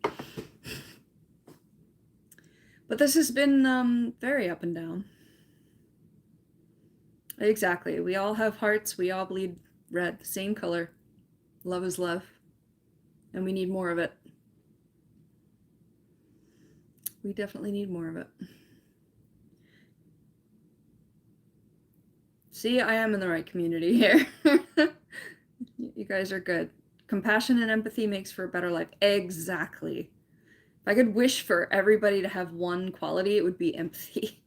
But this has been very up and down. Exactly. We all have hearts. We all bleed red. The same color. Love is love. And we need more of it. We definitely need more of it. See, I am in the right community here. You guys are good. Compassion and empathy makes for a better life. Exactly. If I could wish for everybody to have one quality, it would be empathy.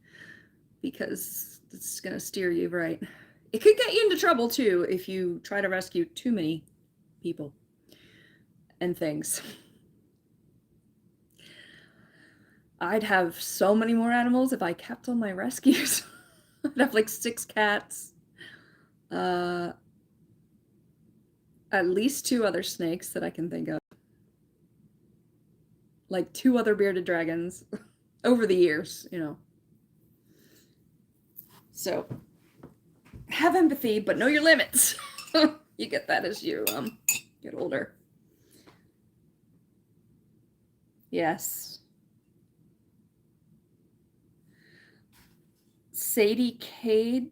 Because it's going to steer you right. It could get you into trouble, too, if you try to rescue too many people and things. I'd have so many more animals if I kept all my rescues. I'd have like 6 cats. At least 2 other snakes that I can think of. Like 2 other bearded dragons over the years, So, have empathy, but know your limits. You get that as you get older. Yes. Sadie Cade.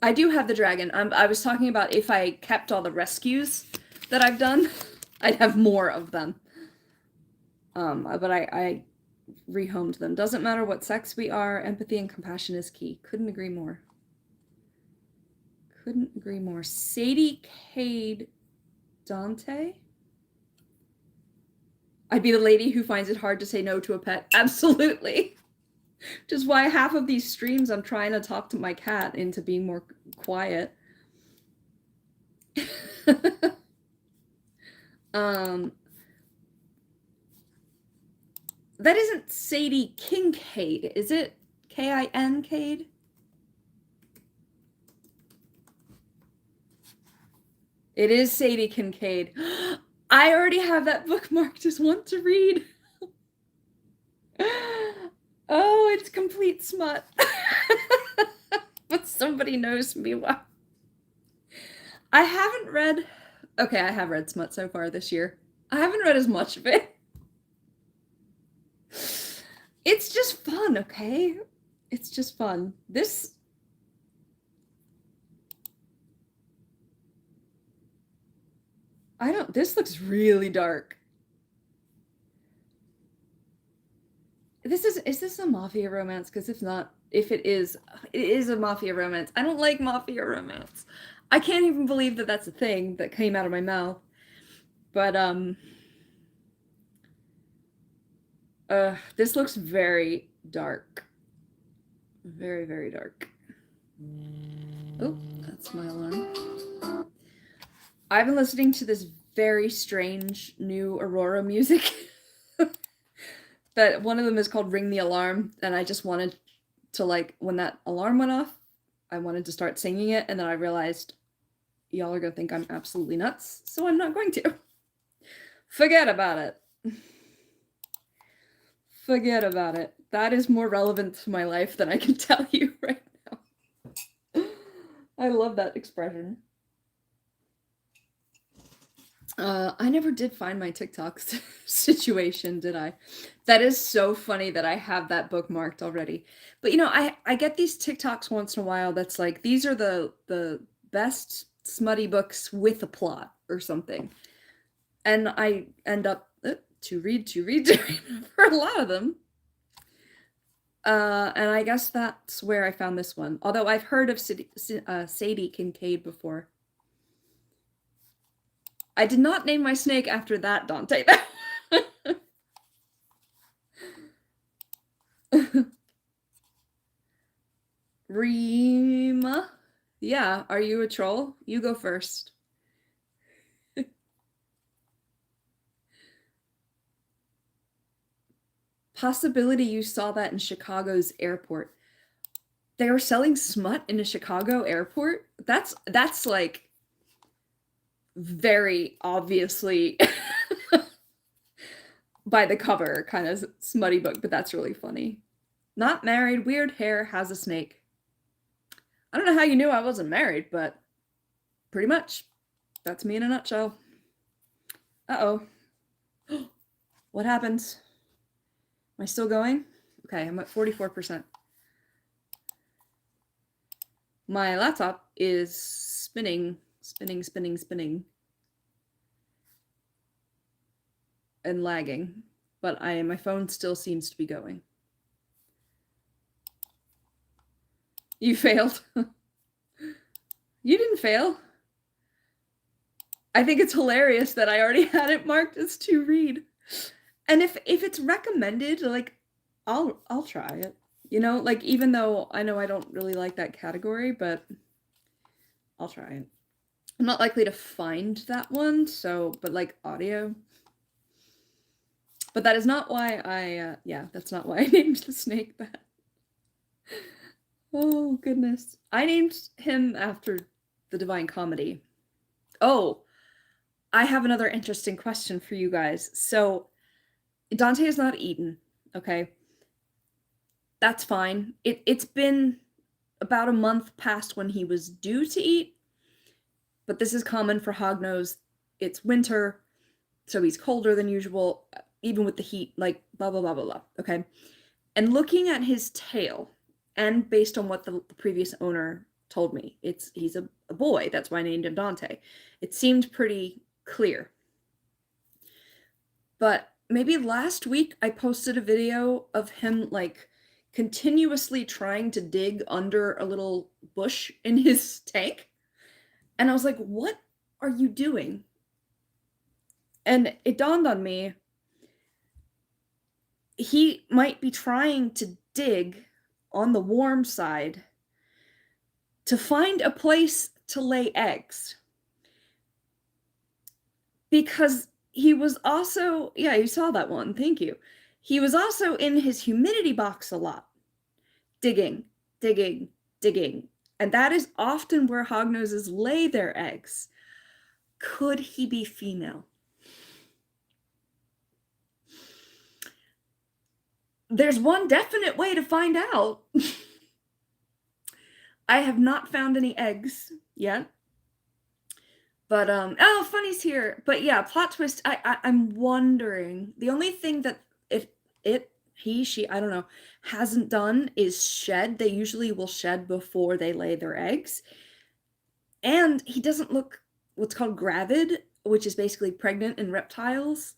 I do have the dragon. I was talking about if I kept all the rescues that I've done, I'd have more of them. But I rehomed them. Doesn't matter what sex we are, empathy and compassion is key. Couldn't agree more. Couldn't agree more. Sadie Cade Dante? I'd be the lady who finds it hard to say no to a pet. Absolutely. Which is why half of these streams I'm trying to talk to my cat into being more quiet. That isn't Sadie Kincaid, is it? K-I-N-Cade? It is Sadie Kincaid. I already have that bookmarked as one to read. Oh, it's complete smut. But somebody knows me well. I haven't read... Okay, I have read smut so far this year. I haven't read as much of it. It's just fun, okay? It's just fun. This looks really dark. Is this a mafia romance? Because if not, if it is a mafia romance. I don't like mafia romance. I can't even believe that that's a thing that came out of my mouth. But, this looks very dark. Very, very dark. Oh, that's my alarm. I've been listening to this very strange new Aurora music. That one of them is called Ring the Alarm, and I just wanted to, like, when that alarm went off, I wanted to start singing it, and then I realized y'all are gonna think I'm absolutely nuts, so I'm not going to. Forget about it. Forget about it. That is more relevant to my life than I can tell you right now. I love that expression. I never did find my TikTok situation, did I? That is so funny that I have that bookmarked already. But I get these TikToks once in a while that's like, these are the best smutty books with a plot or something. And I end up to read for a lot of them. And I guess that's where I found this one. Although I've heard of Sadie Kincaid before. I did not name my snake after that, Dante. Rima? Yeah, are you a troll? You go first. Possibility you saw that in Chicago's airport. They were selling smut in a Chicago airport? That's like very obviously by the cover kind of smutty book, but that's really funny. Not married, weird hair, has a snake. I don't know how you knew I wasn't married, but pretty much. That's me in a nutshell. Uh-oh. What happens? Am I still going? Okay, I'm at 44%. My laptop is spinning, and lagging, but my phone still seems to be going. You failed. You didn't fail. I think it's hilarious that I already had it marked as to read. And if it's recommended, like I'll try it. You know, like even though I know I don't really like that category, but I'll try it. I'm not likely to find that one, so but like audio. But that is not why that's not why I named the snake that. Oh, goodness. I named him after the Divine Comedy. Oh, I have another interesting question for you guys. So, Dante is not eaten, okay? That's fine. It's been about a month past when he was due to eat, but this is common for hognose. It's winter, so he's colder than usual, even with the heat, like blah, blah, blah, blah, blah, okay? And looking at his tail, and based on what the previous owner told me, he's a boy. That's why I named him Dante. It seemed pretty clear. But maybe last week I posted a video of him like continuously trying to dig under a little bush in his tank. And I was like, what are you doing? And it dawned on me, he might be trying to dig on the warm side to find a place to lay eggs. Because he was also, yeah, you saw that one, thank you. He was also in his humidity box a lot, digging. And that is often where hognoses lay their eggs. Could he be female? There's one definite way to find out. I have not found any eggs yet. But, oh, Funny's here. But yeah, plot twist, I'm wondering. The only thing that if he, she, I don't know, hasn't done is shed. They usually will shed before they lay their eggs. And he doesn't look what's called gravid, which is basically pregnant in reptiles.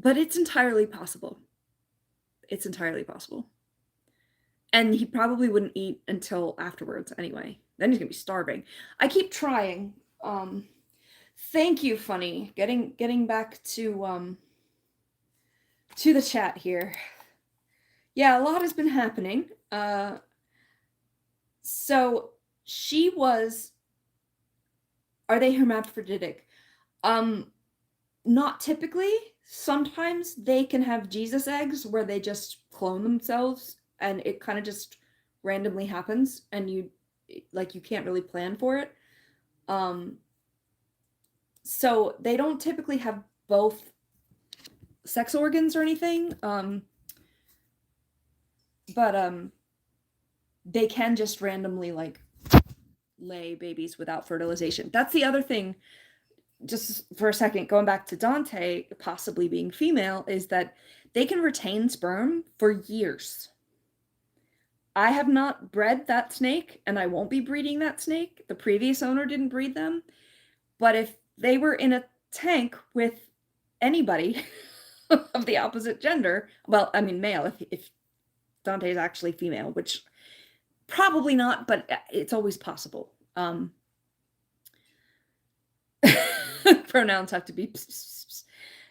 But it's entirely possible. It's entirely possible. And he probably wouldn't eat until afterwards anyway. Then he's gonna be starving. I keep trying. Thank you, Funny. Getting back to the chat here. Yeah, a lot has been happening. So she was. Are they hermaphroditic? Not typically. Sometimes they can have Jesus eggs where they just clone themselves and it kind of just randomly happens and you can't really plan for it. So they don't typically have both sex organs or anything. But they can just randomly like lay babies without fertilization. That's the other thing. Just for a second, going back to Dante possibly being female, is that they can retain sperm for years. I have not bred that snake, and I won't be breeding that snake. The previous owner didn't breed them. But if they were in a tank with anybody of the opposite gender, well, I mean male, if Dante is actually female, which probably not, but it's always possible. Pronouns have to be pss, pss, pss.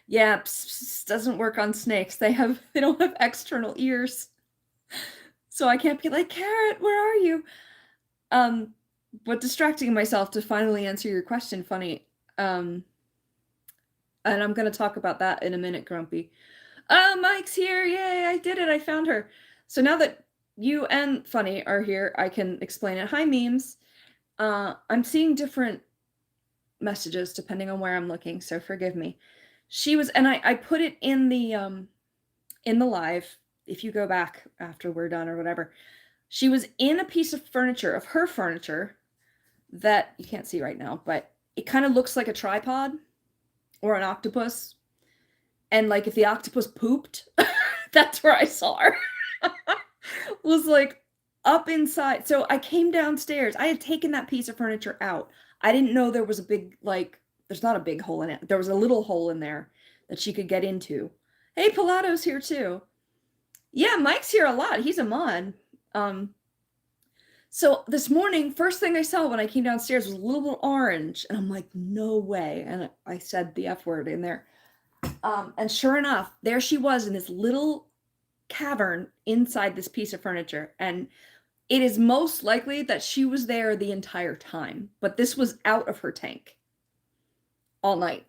Yeah, pss, pss, doesn't work on snakes. They don't have external ears. So I can't be like, Carrot, where are you? But distracting myself to finally answer your question, Funny. And I'm going to talk about that in a minute, Grumpy. Oh, Mike's here. Yay, I did it. I found her. So now that you and Funny are here, I can explain it. Hi, memes. I'm seeing different messages depending on where I'm looking, so forgive me. She was, and I put it in the live, if you go back after we're done or whatever. She was in a piece of furniture, of her furniture, that you can't see right now, but it kind of looks like a tripod or an octopus. And like if the octopus pooped, that's where I saw her. Was like up inside. So I came downstairs. I had taken that piece of furniture out. I didn't know there was a big, like, there's not a big hole in it. There was a little hole in there that she could get into. Hey, Pilato's here too. Yeah, Mike's here a lot. He's a mod. So this morning, first thing I saw when I came downstairs was a little orange. And I'm like, no way. And I said the F word in there. And sure enough, there she was in this little cavern inside this piece of furniture. And it is most likely that she was there the entire time, but this was out of her tank all night.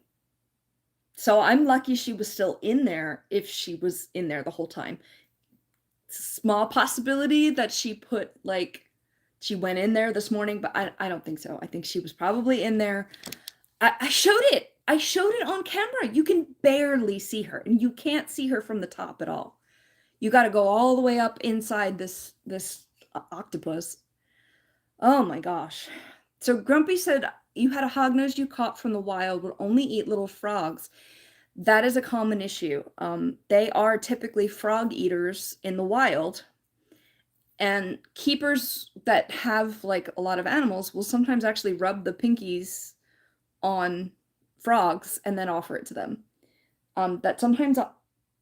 So I'm lucky she was still in there if she was in there the whole time. It's a small possibility that she put, like, she went in there this morning, but I don't think so. I think she was probably in there. I showed it. I showed it on camera. You can barely see her, and you can't see her from the top at all. You got to go all the way up inside this octopus. Oh my gosh. So Grumpy said you had a hognose you caught from the wild would only eat little frogs. That is a common issue. They are typically frog eaters in the wild. And keepers that have like a lot of animals will sometimes actually rub the pinkies on frogs and then offer it to them. That sometimes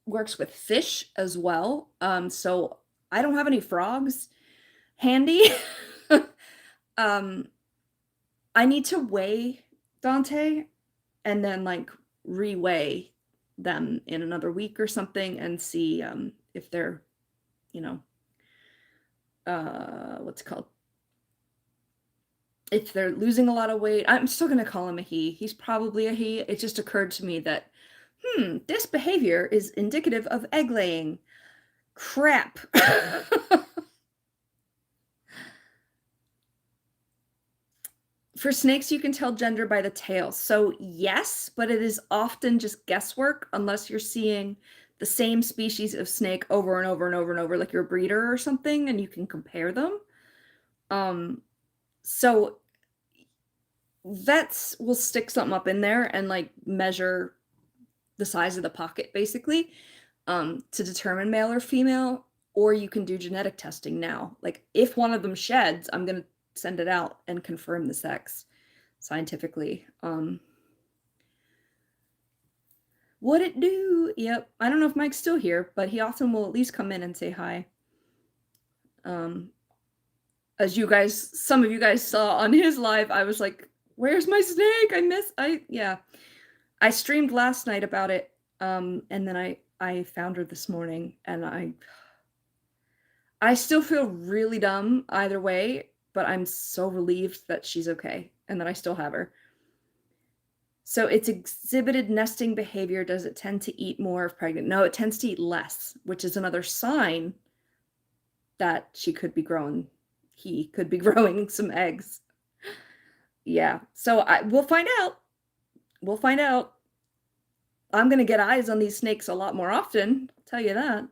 works with fish as well. So I don't have any frogs handy. I need to weigh Dante and then like reweigh them in another week or something and see if they're, you know, what's it called? If they're losing a lot of weight. I'm still going to call him a he. He's probably a he. It just occurred to me that, this behavior is indicative of egg laying. Crap. For snakes, you can tell gender by the tail. So yes, but it is often just guesswork unless you're seeing the same species of snake over and over and over and over, like you're a breeder or something, and you can compare them. So vets will stick something up in there and like measure the size of the pocket basically to determine male or female, or you can do genetic testing now. Like if one of them sheds, I'm going to send it out and confirm the sex scientifically. What it do? Yep. I don't know if Mike's still here, but he often will at least come in and say hi. As you guys, some of you guys saw on his live, I was like, where's my snake? I streamed last night about it. And then I found her this morning, and I still feel really dumb either way, but I'm so relieved that she's okay and that I still have her. So it's exhibited nesting behavior. Does it tend to eat more if pregnant? No, it tends to eat less, which is another sign that he could be growing some eggs. Yeah, so we'll find out. We'll find out. I'm going to get eyes on these snakes a lot more often, I'll tell you that.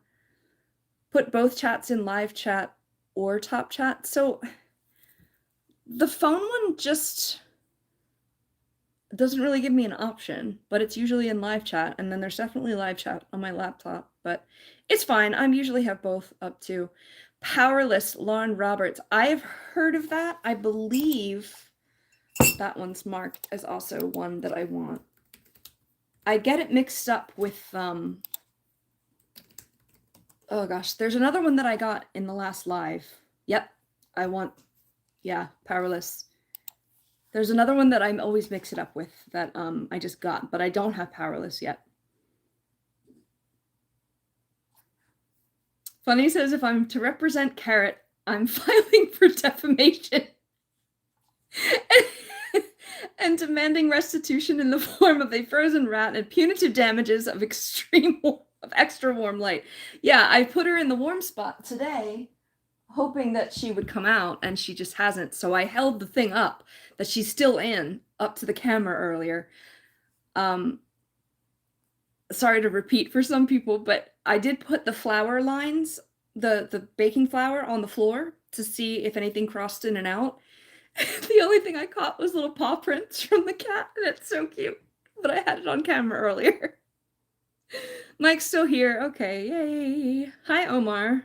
Put both chats in live chat or top chat. So the phone one just doesn't really give me an option, but it's usually in live chat, and then there's definitely live chat on my laptop, but it's fine. I usually have both up too. Powerless, Lauren Roberts. I have heard of that. I believe that one's marked as also one that I want. I get it mixed up with, oh gosh, there's another one that I got in the last live. Yep, Powerless. There's another one that I'm always mix it up with that I just got, but I don't have Powerless yet. Funny says, if I'm to represent Carrot, I'm filing for defamation and demanding restitution in the form of a frozen rat and punitive damages of extra warm light. Yeah, I put her in the warm spot today, hoping that she would come out, and she just hasn't. So I held the thing up that she's still in, up to the camera earlier. Sorry to repeat for some people, but I did put the flour lines, the baking flour, on the floor to see if anything crossed in and out. The only thing I caught was little paw prints from the cat, and it's so cute. But I had it on camera earlier. Mike's still here. Okay, yay. Hi, Omar.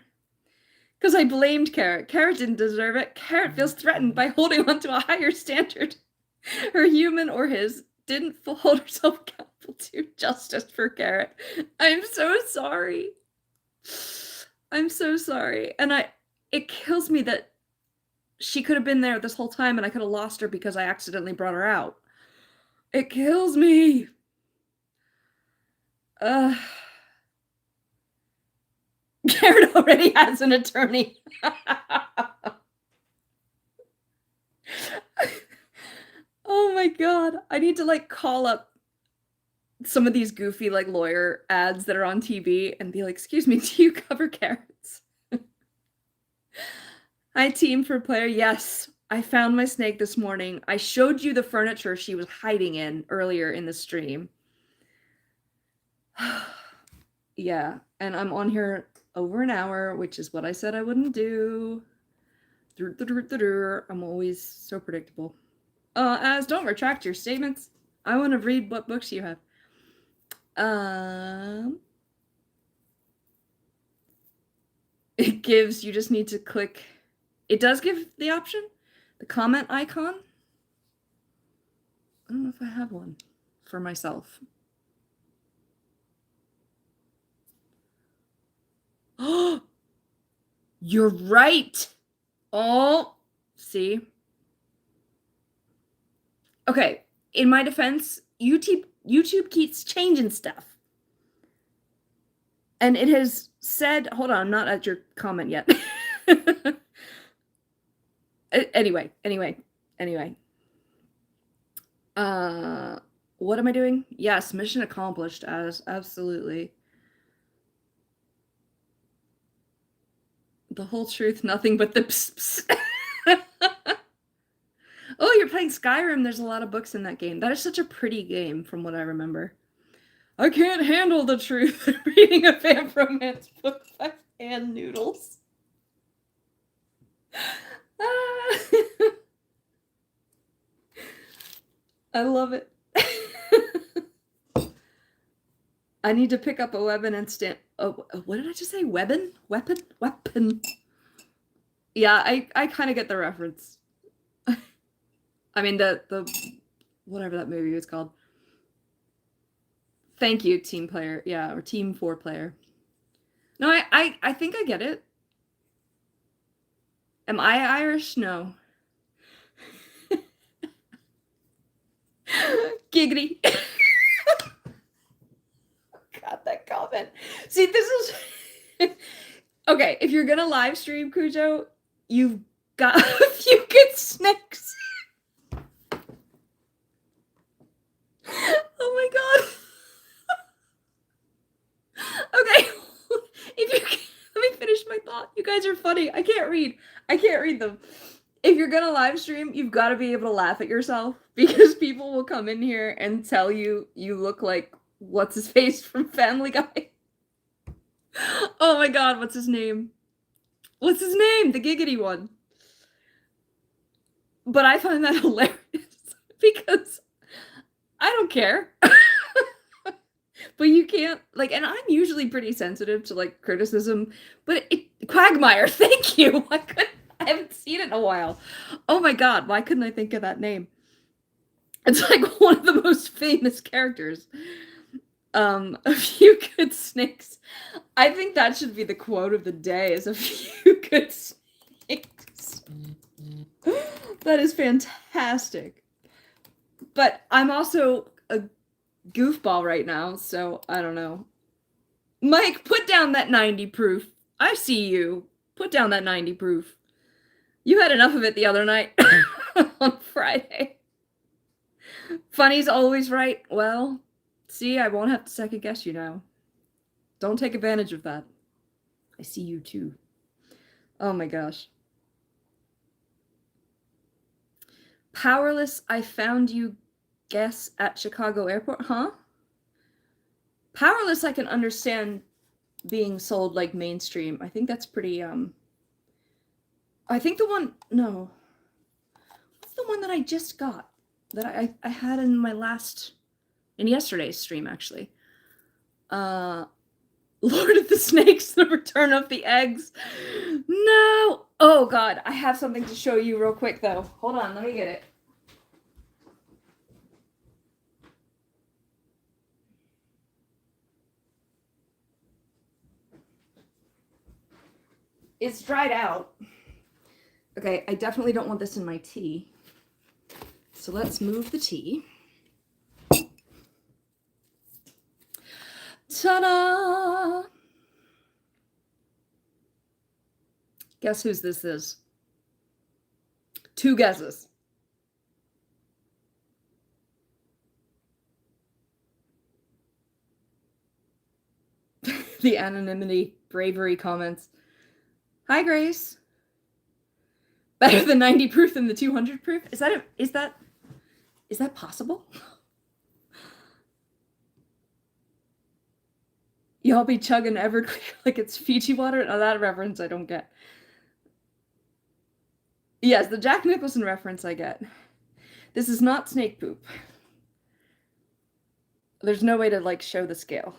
Because I blamed Carrot. Carrot didn't deserve it. Carrot feels threatened by holding on to a higher standard. Her human or his didn't hold herself accountable to. Justice for Carrot. I'm so sorry. I'm so sorry. And it kills me that she could have been there this whole time and I could have lost her because I accidentally brought her out. It kills me. Carrot already has an attorney. Oh my god. I need to call up some of these goofy lawyer ads that are on TV and be like, excuse me, do you cover carrots? Hi, team for player. Yes, I found my snake this morning. I showed you the furniture she was hiding in earlier in the stream. Yeah, and I'm on here over an hour, which is what I said I wouldn't do. I'm always so predictable. As don't retract your statements. I want to read what books you have. It gives, you just need to click. It does give the option, the comment icon. I don't know if I have one for myself. Oh, you're right. Oh, see. Okay, in my defense, YouTube keeps changing stuff. And it has said, hold on, I'm not at your comment yet. Anyway. What am I doing? Yes, mission accomplished, absolutely. The whole truth, nothing but the pss. Oh, you're playing Skyrim. There's a lot of books in that game. That is such a pretty game from what I remember. I can't handle the truth. Reading a fan romance book by hand noodles. I love it. I need to pick up a weapon and stand. Oh, what did I just say? Weapon? Yeah, I kind of get the reference. I mean the whatever that movie was called. Thank you, team player. Yeah, or team 4 player. No, I think I get it. Am I Irish? No. Giggity. God, that comment. See, this is okay. If you're gonna live stream, Cujo, you've got a few good snakes. Oh my god. Okay. Let me finish my thought. You guys are funny. I can't read them. If you're gonna live stream, you've got to be able to laugh at yourself because people will come in here and tell you look like what's his face from Family Guy. Oh my god, what's his name? What's his name? The giggity one. But I find that hilarious because I don't care. But you can't, and I'm usually pretty sensitive to, criticism, but Quagmire, thank you! I haven't seen it in a while. Oh my god, why couldn't I think of that name? It's, one of the most famous characters. A few good snakes. I think that should be the quote of the day, is a few good snakes. That is fantastic. But I'm also a goofball right now, so I don't know. Mike, put down that 90 proof. I see you. Put down that 90 proof. You had enough of it the other night on Friday. Funny's always right. Well, see, I won't have to second guess you now. Don't take advantage of that. I see you too. Oh my gosh. Powerless, I found you guess at Chicago Airport. Huh? Powerless, I can understand being sold like mainstream. I think that's pretty, I think the one, no. What's the one that I just got? That I had in my in yesterday's stream, actually. Lord of the Snakes, The Return of the Eggs. No! Oh god, I have something to show you real quick though. Hold on, let me get it. It's dried out. Okay, I definitely don't want this in my tea. So let's move the tea. Ta-da! Guess whose this is? 2 guesses. The anonymity bravery comments. Hi, Grace. Better than 90 proof than the 200 proof? Is that possible? Y'all be chugging Everclear like it's Fiji water? Now that reference I don't get. Yes, the Jack Nicholson reference I get. This is not snake poop. There's no way to like show the scale.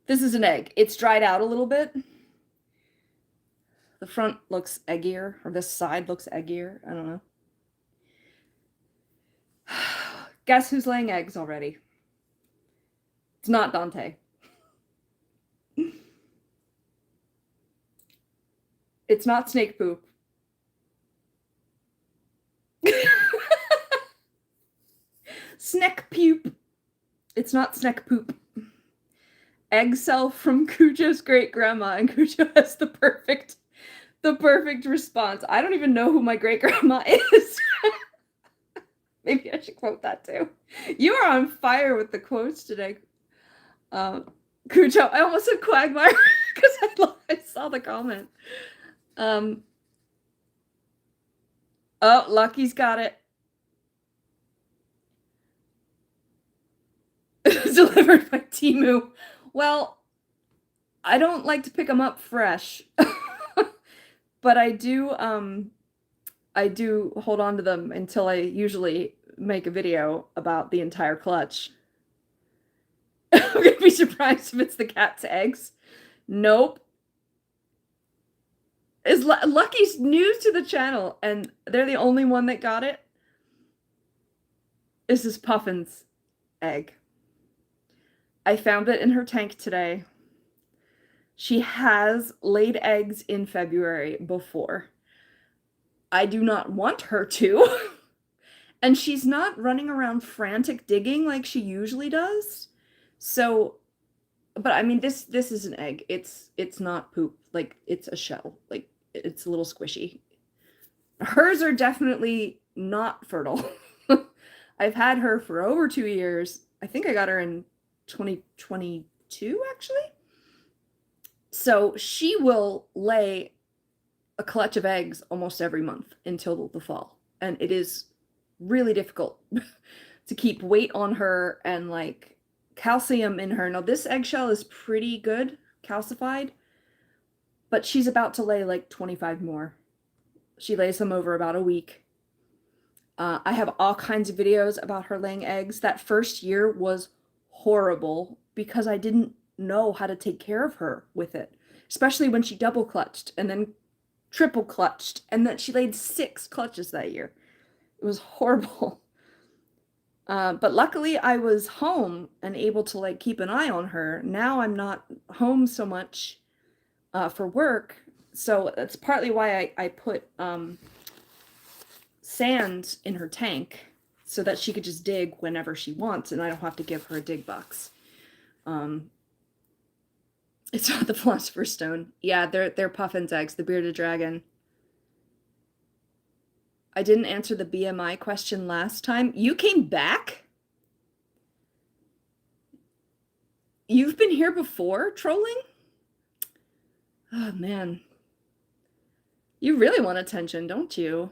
This is an egg. It's dried out a little bit. The front looks eggier, or this side looks eggier. I don't know. Guess who's laying eggs already? It's not Dante. It's not snake poop. Snack poop. It's not snack poop. Egg cell from Cujo's great grandma, and Cujo has the perfect response. I don't even know who my great grandma is. Maybe I should quote that too. You are on fire with the quotes today. Cujo, I almost said Quagmire because I saw the comment. Oh, Lucky's got it. Delivered by Temu. Well, I don't like to pick them up fresh, but I do hold on to them until I usually make a video about the entire clutch. I'm gonna be surprised if it's the cat's eggs. Nope. Lucky's new to the channel, and they're the only one that got it. This is Puffin's egg. I found it in her tank today. She has laid eggs in February before. I do not want her to. And she's not running around frantic digging like she usually does. So, but I mean, this is an egg. It's not poop. Like, it's a shell. Like, it's a little squishy. Hers are definitely not fertile. I've had her for over 2 years. I think I got her in 2022, actually. So she will lay a clutch of eggs almost every month until the fall. And it is really difficult to keep weight on her and like calcium in her. Now this eggshell is pretty good calcified, but she's about to lay like 25 more. She lays them over about a week. I have all kinds of videos about her laying eggs. That first year was horrible because I didn't know how to take care of her with it, especially when she double clutched and then triple clutched, and then she laid 6 clutches that year. It was horrible. But luckily I was home and able to like keep an eye on her. Now I'm not home so much for work, so that's partly why I put sand in her tank so that she could just dig whenever she wants and I don't have to give her a dig box. And It's not the Philosopher's Stone. Yeah, they're Puffin's eggs, the bearded dragon. I didn't answer the BMI question last time. You came back? You've been here before, trolling? Oh, man. You really want attention, don't you?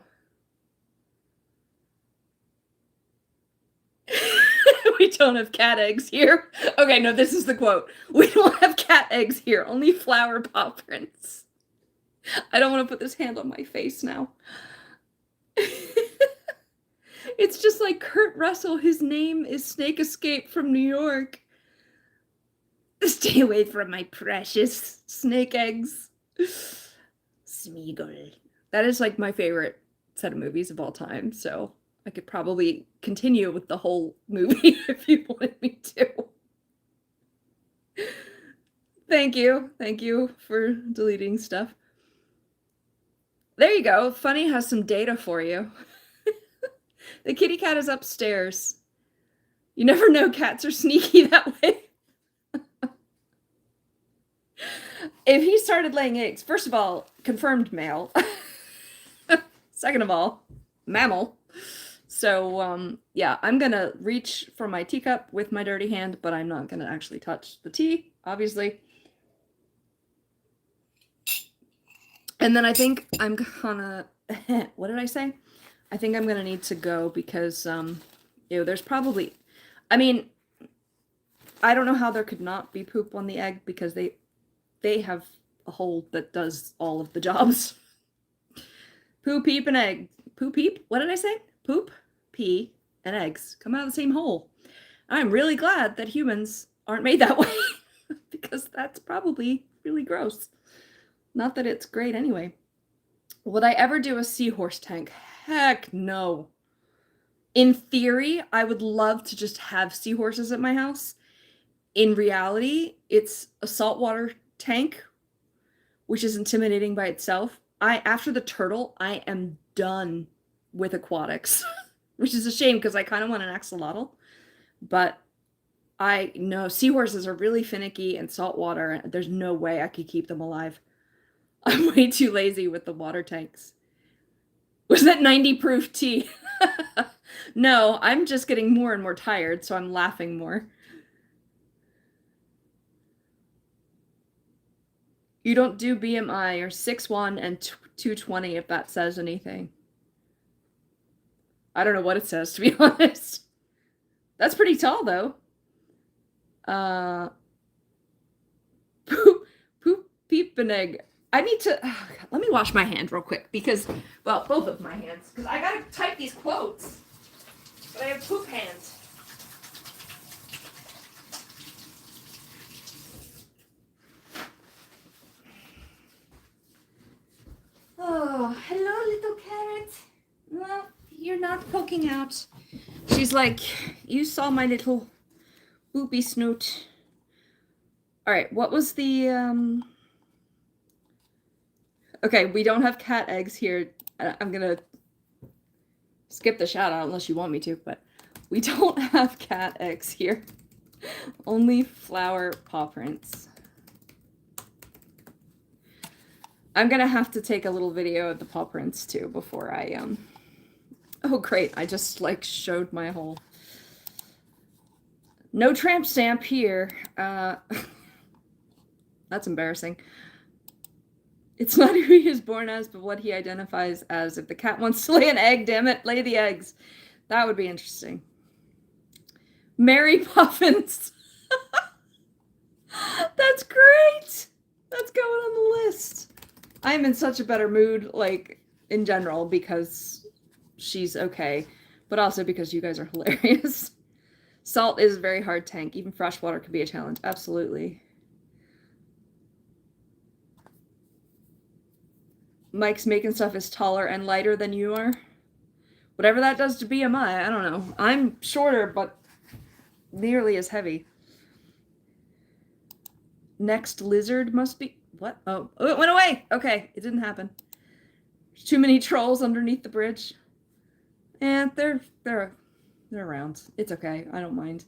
We don't have cat eggs here. Okay, no, this is the quote. We don't have cat eggs here, only flower paw prints. I don't want to put this hand on my face now. It's just like Kurt Russell. His name is Snake Escape from New York. Stay away from my precious snake eggs. Smeagol. That is like my favorite set of movies of all time, so I could probably continue with the whole movie if you wanted me to. Thank you. Thank you for deleting stuff. There you go. Funny has some data for you. The kitty cat is upstairs. You never know, cats are sneaky that way. If he started laying eggs, first of all, confirmed male. Second of all, mammal. So, yeah, I'm gonna reach for my teacup with my dirty hand, but I'm not gonna actually touch the tea, obviously. And then I think I'm gonna, what did I say? I think I'm gonna need to go because, there's probably, I mean, I don't know how there could not be poop on the egg because they have a hole that does all of the jobs. Poo, peep, and egg. Poo, peep? What did I say? Poop, pee, and eggs come out of the same hole. I'm really glad that humans aren't made that way because that's probably really gross. Not that it's great anyway. Would I ever do a seahorse tank? Heck no. In theory, I would love to just have seahorses at my house. In reality, it's a saltwater tank, which is intimidating by itself. After the turtle, I am done with aquatics, which is a shame because I kind of want an axolotl, but I know seahorses are really finicky and saltwater. There's no way I could keep them alive. I'm way too lazy with the water tanks. Was that 90 proof tea? No, I'm just getting more and more tired, so I'm laughing more. You don't do BMI. You're 6'1" and 220 if that says anything. I don't know what it says, to be honest. That's pretty tall, though. Poop, peep, and egg. I need to, let me wash my hand real quick because, well, both of my hands, because I gotta type these quotes, but I have poop hands. Oh, hello, little carrot. Well, you're not poking out. She's like, you saw my little boopy snoot. All right, what was the, okay, we don't have cat eggs here. I'm gonna skip the shout out unless you want me to, but we don't have cat eggs here. Only flower paw prints. I'm gonna have to take a little video of the paw prints too before I, oh great, I just like showed my whole, no tramp stamp here. That's embarrassing. It's not who he is born as, but what he identifies as. If the cat wants to lay an egg, damn it, lay the eggs. That would be interesting. Mary Puffins. That's great. That's going on the list. I'm in such a better mood, like, in general, because she's okay, but also because you guys are hilarious. Salt is a very hard tank. Even fresh water can be a challenge. Absolutely. Mike's making stuff is taller and lighter than you are. Whatever that does to BMI, I don't know. I'm shorter, but nearly as heavy. Next lizard must be... What? Oh, it went away! Okay, it didn't happen. There's too many trolls underneath the bridge. And they're around. It's okay. I don't mind.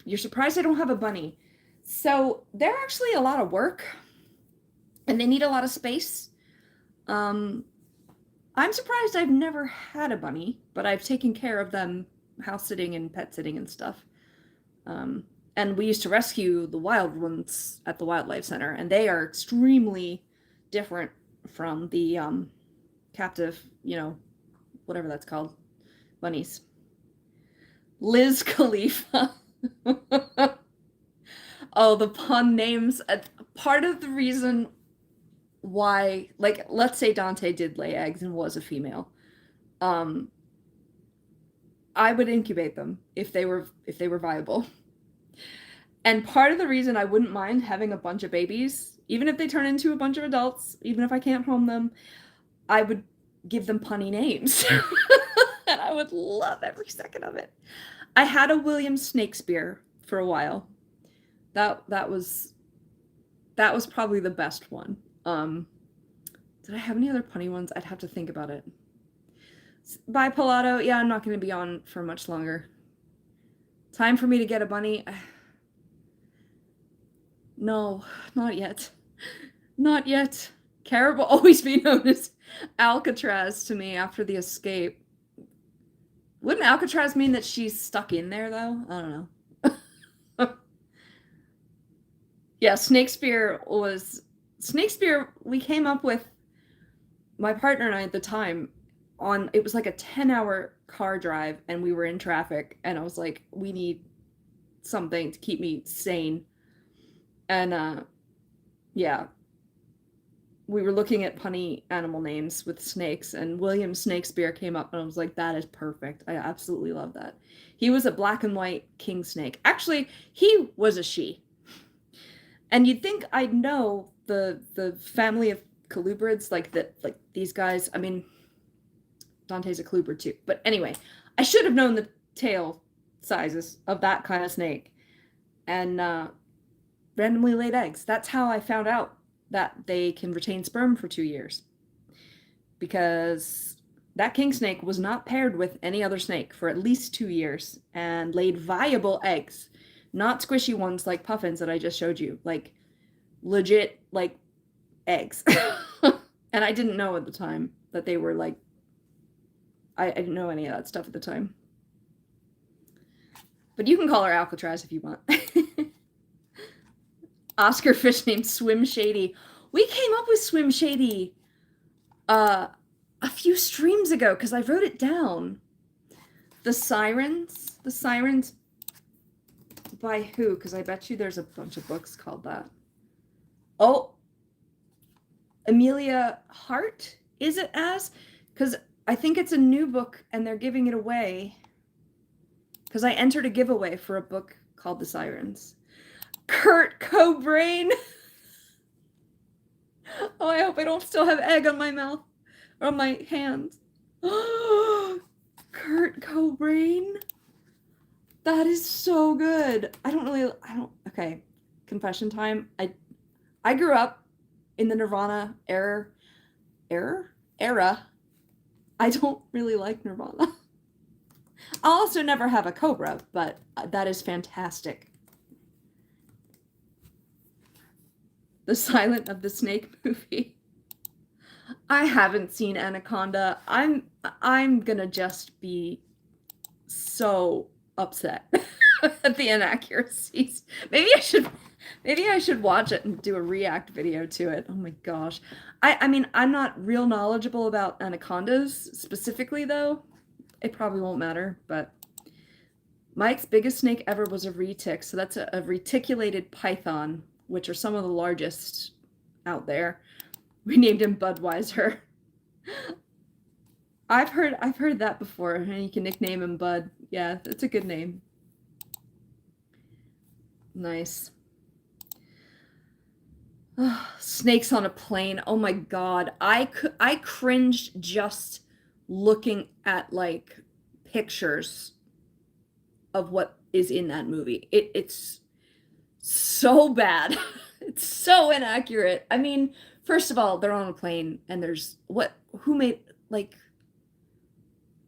You're surprised I don't have a bunny. So they're actually a lot of work, and they need a lot of space. I'm surprised I've never had a bunny, but I've taken care of them house sitting and pet sitting and stuff. And we used to rescue the wild ones at the wildlife center, and they are extremely different from the captive, whatever that's called, bunnies. Liz Khalifa. Oh, the pun names. Part of the reason why, like, let's say Dante did lay eggs and was a female. I would incubate them if they were viable. And part of the reason I wouldn't mind having a bunch of babies, even if they turn into a bunch of adults, even if I can't home them, I would give them punny names. And I would love every second of it. I had a William Snakespeare for a while. That was probably the best one. Did I have any other punny ones? I'd have to think about it. Bye, Pilato. Yeah, I'm not going to be on for much longer. Time for me to get a bunny. No, not yet. Not yet. Carib will always be known as Alcatraz to me after the escape. Wouldn't Alcatraz mean that she's stuck in there, though? I don't know. Yeah, Snakespeare, we came up with, my partner and I at the time, it was like a 10-hour car drive, and we were in traffic, and I was like, we need something to keep me sane. And yeah, we were looking at punny animal names with snakes, and William Snakespeare came up, and I was like, that is perfect. I absolutely love that. He was a black and white king snake. Actually, he was a she. And you'd think I'd know the family of colubrids, like these guys. I mean, Dante's a colubrid too. But anyway, I should have known the tail sizes of that kind of snake. And randomly laid eggs. That's how I found out that they can retain sperm for 2 years. Because that king snake was not paired with any other snake for at least 2 years and laid viable eggs. Not squishy ones like puffins that I just showed you. Like, legit, like, eggs. And I didn't know at the time that they were, like, I didn't know any of that stuff at the time. But you can call her Alcatraz if you want. Oscar fish named Swim Shady. We came up with Swim Shady a few streams ago because I wrote it down. The Sirens by who? Because I bet you there's a bunch of books called that. Oh, Amelia Hart, is it as? Because I think it's a new book and they're giving it away. Because I entered a giveaway for a book called The Sirens. Kurt Cobain. Oh, I hope I don't still have egg on my mouth or on my hands. Kurt Cobain. That is so good. Okay, confession time. I grew up in the Nirvana era. I don't really like Nirvana. I'll also never have a cobra, but that is fantastic. The Silent of the Snake movie. I haven't seen Anaconda. I'm gonna just be so upset at the inaccuracies. Maybe I should watch it and do a react video to it. Oh my gosh. I mean, I'm not real knowledgeable about anacondas specifically, though. It probably won't matter, but Mike's biggest snake ever was a retic, so that's a reticulated python, which are some of the largest out there. We named him Budweiser. I've heard that before, and you can nickname him Bud. Yeah, that's a good name. Nice. Oh, snakes on a plane. Oh my god. I cringed just looking at like pictures of what is in that movie. It's so bad. It's so inaccurate. I mean, first of all, they're on a plane and there's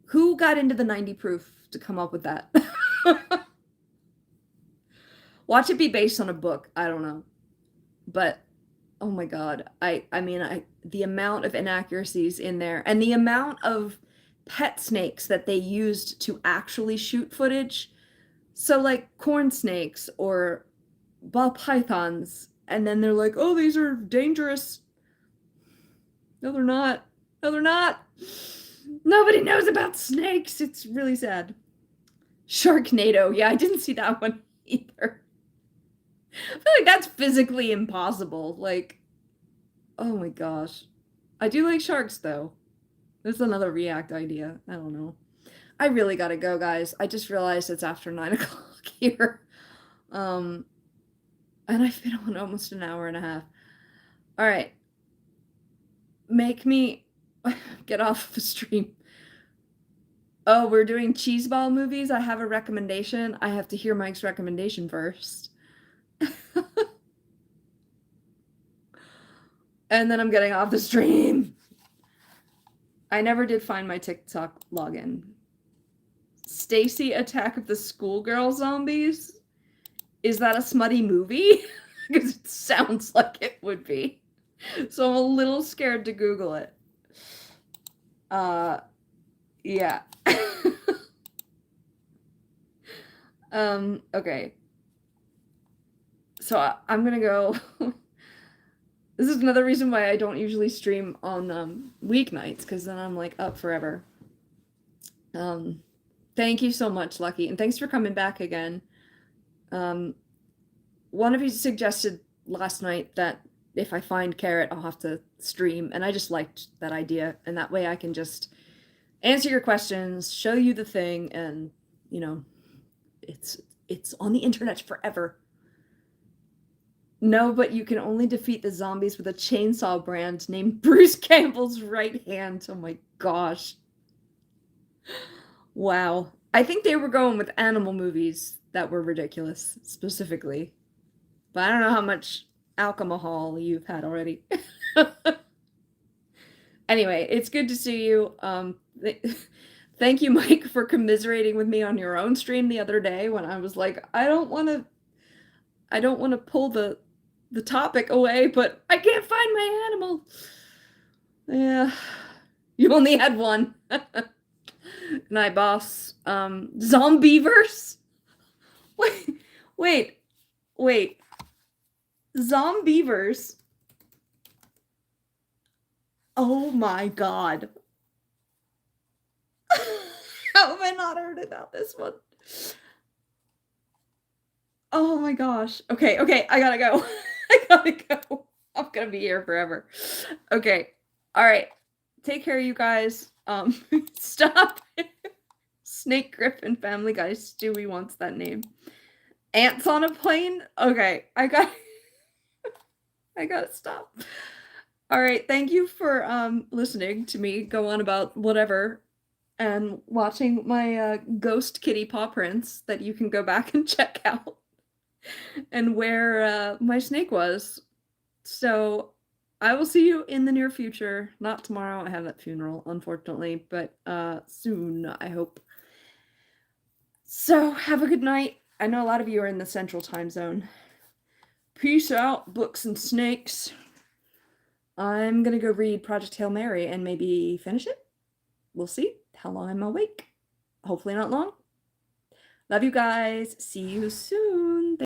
who got into the 90 proof to come up with that? Watch it be based on a book. I don't know. But oh my god. The amount of inaccuracies in there and the amount of pet snakes that they used to actually shoot footage. So like corn snakes or ball pythons, and then they're like, "Oh, these are dangerous." No, they're not. No, they're not. Nobody knows about snakes. It's really sad. Sharknado. Yeah, I didn't see that one either. I feel like that's physically impossible. Like, oh my gosh. I do like sharks, though. That's another React idea. I don't know. I really gotta go, guys. I just realized it's after 9 o'clock here. And I've been on almost an hour and a half. All right. Make me get off the stream. Oh, we're doing cheeseball movies? I have a recommendation. I have to hear Mike's recommendation first. And then I'm getting off the stream. I never did find my TikTok login. Stacy Attack of the Schoolgirl Zombies? Is that a smutty movie? Because it sounds like it would be. So I'm a little scared to Google it. Yeah. Okay. So I'm gonna go. This is another reason why I don't usually stream on weeknights, because then I'm like up forever. Thank you so much, Lucky, and thanks for coming back again. One of you suggested last night that if I find Carrot, I'll have to stream, and I just liked that idea, and that way I can just answer your questions, show you the thing, and you know, it's on the internet forever. No, but you can only defeat the zombies with a chainsaw brand named Bruce Campbell's right hand. Oh my gosh. Wow. I think they were going with animal movies that were ridiculous, specifically. But I don't know how much alcohol you've had already. Anyway, it's good to see you. Thank you, Mike, for commiserating with me on your own stream the other day when I was like, I don't want to pull the topic away, but I can't find my animal. Yeah. You only had one. Good night, boss. Zombieverse? Wait. Zombieverse? Oh my god. How have I not heard about this one? Oh my gosh. Okay, I gotta go. I gotta go. I'm gonna be here forever. Okay. All right. Take care, you guys. Stop. Snake Griffin Family Guy Stewie wants that name. Ants on a plane? Okay, I gotta stop. All right, thank you for listening to me go on about whatever and watching my ghost kitty paw prints that you can go back and check out and where my snake was. So I will see you in the near future. Not tomorrow, I have that funeral, unfortunately, but soon, I hope. So have a good night. I know a lot of you are in the central time zone. Peace out, books and snakes. I'm gonna go read Project Hail Mary and maybe finish it. We'll see how long I'm awake. Hopefully not long. Love you guys. See you soon.